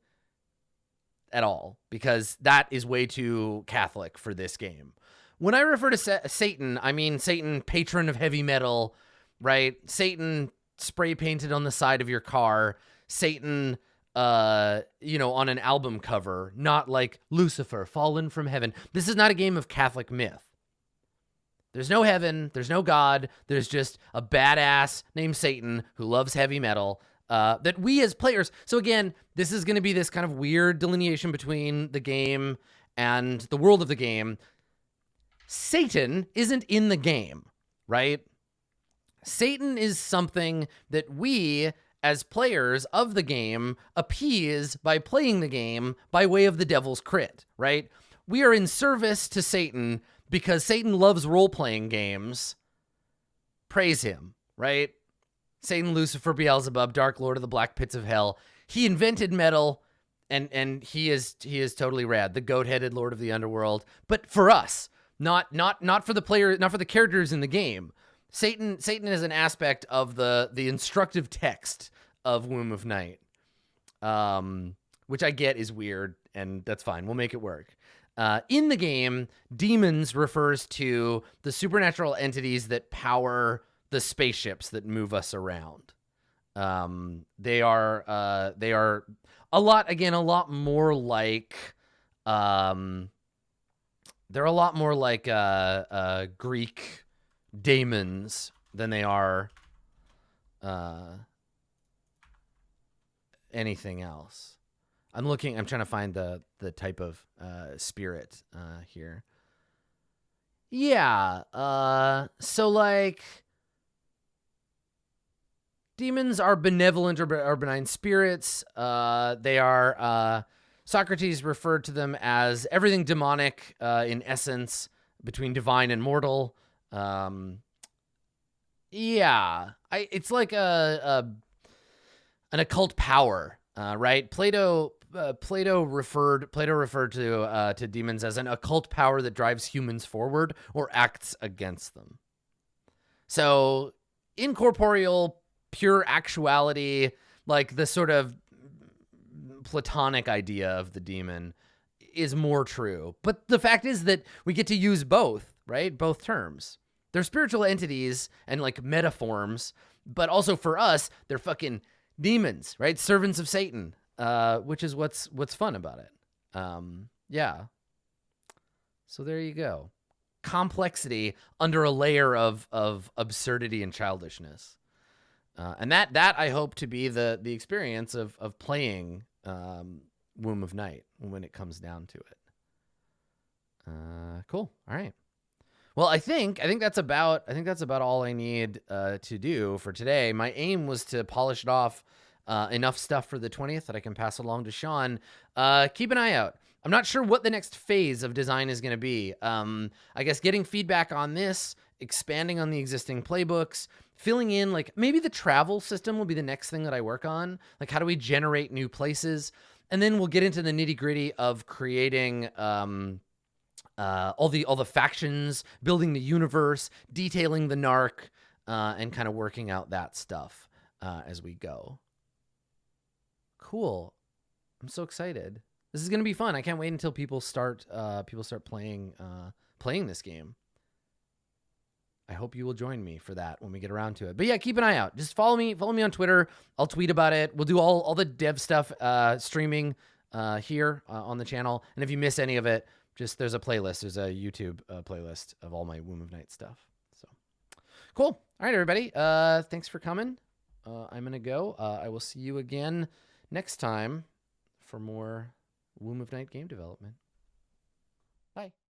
S1: at all, because that is way too Catholic for this game. when I refer to Satan, I mean Satan, patron of heavy metal, right? Satan spray painted on the side of your car. Satan, you know, on an album cover, not like Lucifer, fallen from heaven. This is not a game of Catholic myth. There's no heaven. There's no God. There's just a badass named Satan who loves heavy metal that we as players. So again, this is going to be this kind of weird delineation between the game and the world of the game. Satan isn't in the game, right? Satan is something that we, as players of the game, appease by playing the game by way of the devil's crit, right? We are in service to Satan because Satan loves role-playing games. Praise him, right? Satan, Lucifer, Beelzebub, Dark Lord of the Black Pits of Hell. He invented metal, and he is totally rad. The goat-headed Lord of the Underworld. But for us, not for the player, not for the characters in the game. Satan is an aspect of the instructive text of Womb of Night, which I get is weird, and that's fine. We'll make it work. In the game, demons refers to the supernatural entities that power the spaceships that move us around. They are a lot more like, they're a lot more like Greek daemons than they are anything else. I'm trying to find the type of spirit here. Yeah, so like demons are benevolent or benign spirits. They are Socrates referred to them as everything demonic in essence, between divine and mortal. It's like an occult power, right? Plato referred to demons as an occult power that drives humans forward or acts against them. So incorporeal, pure actuality, like the sort of Platonic idea of the demon, is more true. But the fact is that we get to use both, right? Both terms. They're spiritual entities and like metaforms, but also for us, they're fucking demons, right? Servants of Satan, which is what's fun about it. Yeah. So there you go. Complexity under a layer of absurdity and childishness. And that I hope to be the experience of playing Womb of Night when it comes down to it. Cool. All right. Well, I think that's about all I need to do for today. My aim was to polish it off enough stuff for the 20th that I can pass along to Sean. Keep an eye out. I'm not sure what the next phase of design is going to be. I guess getting feedback on this, expanding on the existing playbooks, filling in, like maybe the travel system will be the next thing that I work on. Like how do we generate new places? And then we'll get into the nitty gritty of creating all the factions, building the universe, detailing the narc, and kind of working out that stuff as we go. Cool. I'm so excited. This is going to be fun. I can't wait until people start playing this game. I hope you will join me for that when we get around to it. But yeah, keep an eye out. Just follow me on Twitter. I'll tweet about it. We'll do all the dev stuff streaming here on the channel. And if you miss any of it, there's a playlist. There's a YouTube playlist of all my Womb of Night stuff. So cool. All right, everybody. Thanks for coming. I'm going to go. I will see you again next time for more Womb of Night game development. Bye.